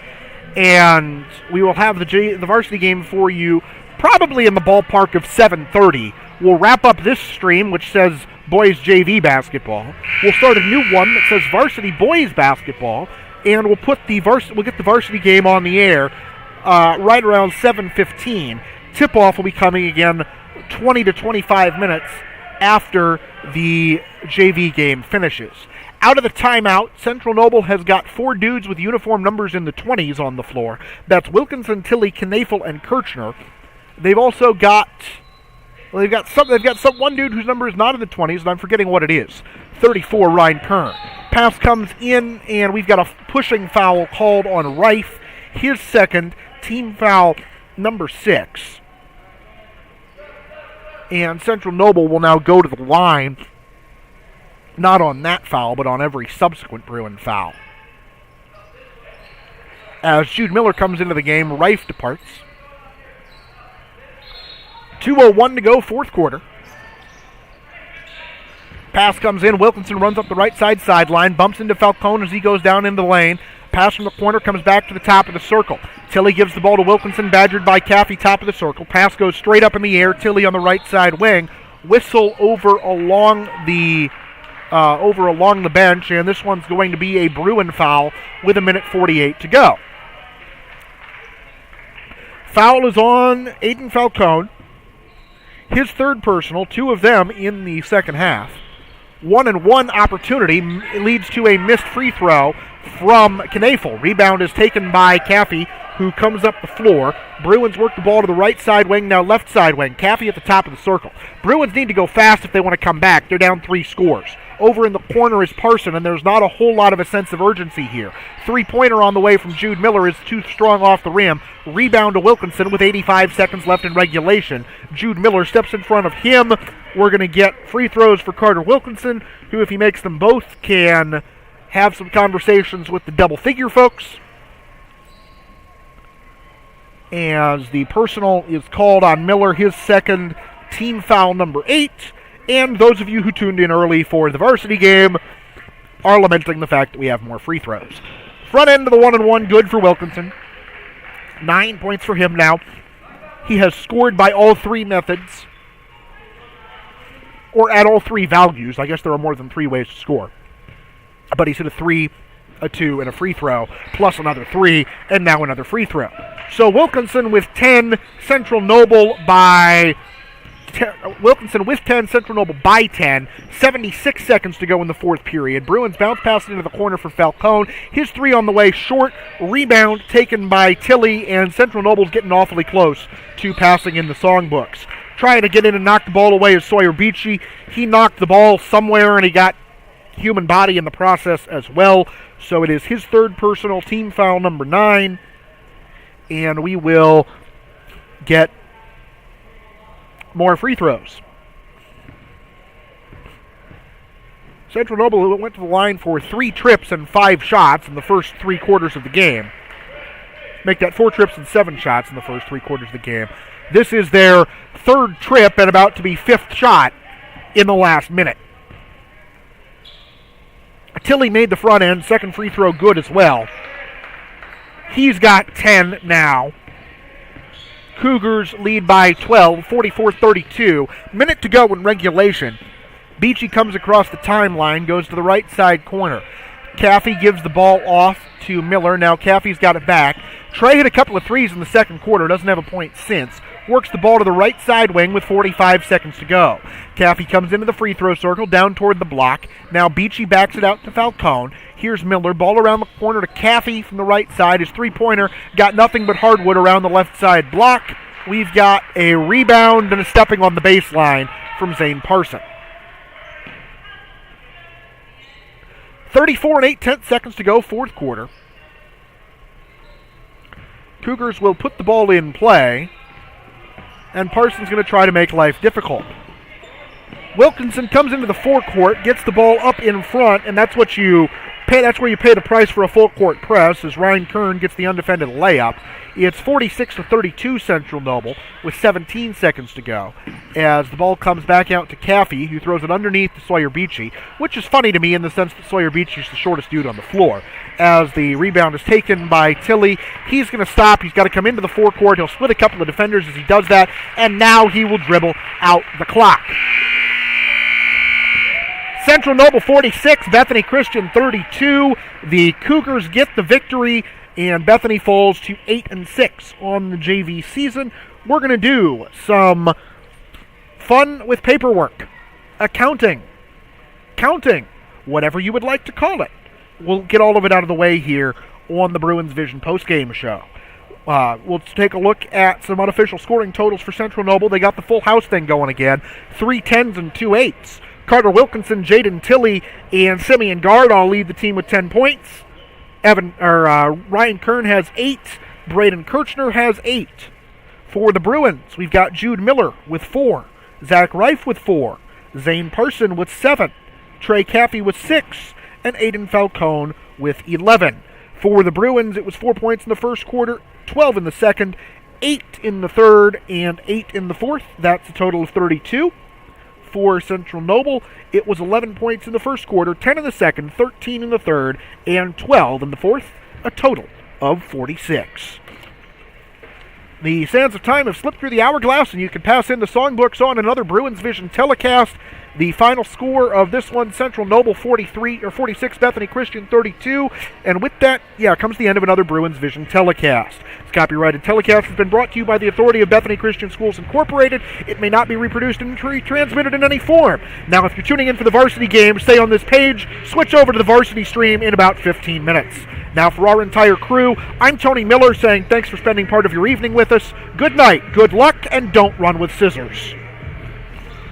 And we will have the varsity game for you probably in the ballpark of 7:30. We'll wrap up this stream, which says boys JV basketball. We'll start a new one that says varsity boys basketball, and we'll get the varsity game on the air right around 7:15. Tip-off will be coming again 20 to 25 minutes after the JV game finishes. Out of the timeout, Central Noble has got four dudes with uniform numbers in the 20s on the floor. That's Wilkinson, Tilley, Knafel, and Kirchner. They've also got one dude whose number is not in the 20s, and I'm forgetting what it is. 34, Ryan Kern. Pass comes in, and we've got a pushing foul called on Reif. His second, team foul number 6. And Central Noble will now go to the line, not on that foul, but on every subsequent Bruin foul. As Jude Miller comes into the game, Reif departs. 2:01 to go, fourth quarter. Pass comes in. Wilkinson runs up the right side sideline, bumps into Falcone as he goes down into the lane. Pass from the corner comes back to the top of the circle. Tilley gives the ball to Wilkinson, badgered by Caffey, top of the circle. Pass goes straight up in the air. Tilley on the right side wing. Whistle over along the bench, and this one's going to be a Bruin foul with 1:48 to go. Foul is on Aiden Falcone. His third personal, 2 of them in the second half. 1-and-1 opportunity leads to a missed free throw from Knafel. Rebound is taken by Caffey, who comes up the floor. Bruins work the ball to the right side wing, now left side wing. Caffey at the top of the circle. Bruins need to go fast if they want to come back. They're down 3 scores. Over in the corner is Parson, and there's not a whole lot of a sense of urgency here. Three-pointer on the way from Jude Miller is too strong off the rim. Rebound to Wilkinson with 85 seconds left in regulation. Jude Miller steps in front of him. We're going to get free throws for Carter Wilkinson, who, if he makes them both, can have some conversations with the double-figure folks. As the personal is called on Miller, his second, team foul number 8. And those of you who tuned in early for the varsity game are lamenting the fact that we have more free throws. Front end of the 1-and-1, good for Wilkinson. 9 points for him now. He has scored by all three methods, or at all three values. I guess there are more than three ways to score. But he's hit a 3, a 2, and a free throw, plus another 3, and now another free throw. So Wilkinson with 10, Central Noble by 10, Central Noble by 10. 76 seconds to go in the fourth period. Bruins bounce pass into the corner for Falcone. His 3 on the way, short. Rebound taken by Tilley, and Central Noble's getting awfully close to passing in the songbooks. Trying to get in and knock the ball away is Sawyer Beachy. He knocked the ball somewhere, and he got human body in the process as well. So it is his third personal, team foul number 9. And we will get more free throws. Central Noble went to the line for 3 trips and 5 shots in the first 3 quarters of the game. Make that 4 trips and 7 shots in the first 3 quarters of the game. This is their 3rd trip and about to be 5th shot in the last minute. Tilley made the front end, second free throw good as well. He's got 10 now. Cougars lead by 12, 44-32. Minute to go in regulation. Beachy comes across the timeline, goes to the right side corner. Caffey gives the ball off to Miller. Now Caffey's got it back. Trey hit a couple of threes in the second quarter, doesn't have a point since. Works the ball to the right side wing with 45 seconds to go. Caffey comes into the free throw circle, down toward the block. Now Beachy backs it out to Falcone. Here's Miller, ball around the corner to Caffey from the right side. His three-pointer got nothing but hardwood around the left side block. We've got a rebound and a stepping on the baseline from Zane Parson. 34 and 8/10 seconds to go, fourth quarter. Cougars will put the ball in play, and Parsons going to try to make life difficult. Wilkinson comes into the forecourt, gets the ball up in front, and that's what you pay. That's where you pay the price for a full court press, as Ryan Kern gets the undefended layup. It's 46-32 Central Noble with 17 seconds to go, as the ball comes back out to Caffey, who throws it underneath to Sawyer Beachy, which is funny to me in the sense that Sawyer Beachy is the shortest dude on the floor. As the rebound is taken by Tilley, he's going to stop. He's got to come into the forecourt. He'll split a couple of defenders as he does that, and now he will dribble out the clock. Central Noble 46, Bethany Christian 32. The Cougars get the victory, and Bethany falls to 8-6 on the JV season. We're going to do some fun with paperwork, accounting, counting, whatever you would like to call it. We'll get all of it out of the way here on the BruinsVision postgame show. We'll take a look at some unofficial scoring totals for Central Noble. They got the full house thing going again. 3 10s and 2 8s. Carter Wilkinson, Jaden Tilley, and Simeon Gard all lead the team with 10 points. Ryan Kern has 8. Braden Kirchner has 8. For the Bruins, we've got Jude Miller with 4. Zach Reif with 4. Zane Parson with 7. Trey Caffey with 6. And Aiden Falcone with 11. For the Bruins, it was 4 points in the first quarter, 12 in the second, 8 in the third, and 8 in the fourth. That's a total of 32. For Central Noble, it was 11 points in the first quarter, 10 in the second, 13 in the third, and 12 in the fourth, a total of 46. The sands of time have slipped through the hourglass, and you can pass in the songbooks on another BruinsVision telecast. The final score of this one, Central Noble 46, Bethany Christian 32. And with that, comes the end of another BruinsVision telecast. This copyrighted telecast has been brought to you by the authority of Bethany Christian Schools Incorporated. It may not be reproduced and transmitted in any form. Now, if you're tuning in for the varsity game, stay on this page, switch over to the varsity stream in about 15 minutes. Now, for our entire crew, I'm Tony Miller saying thanks for spending part of your evening with us. Good night, good luck, and don't run with scissors.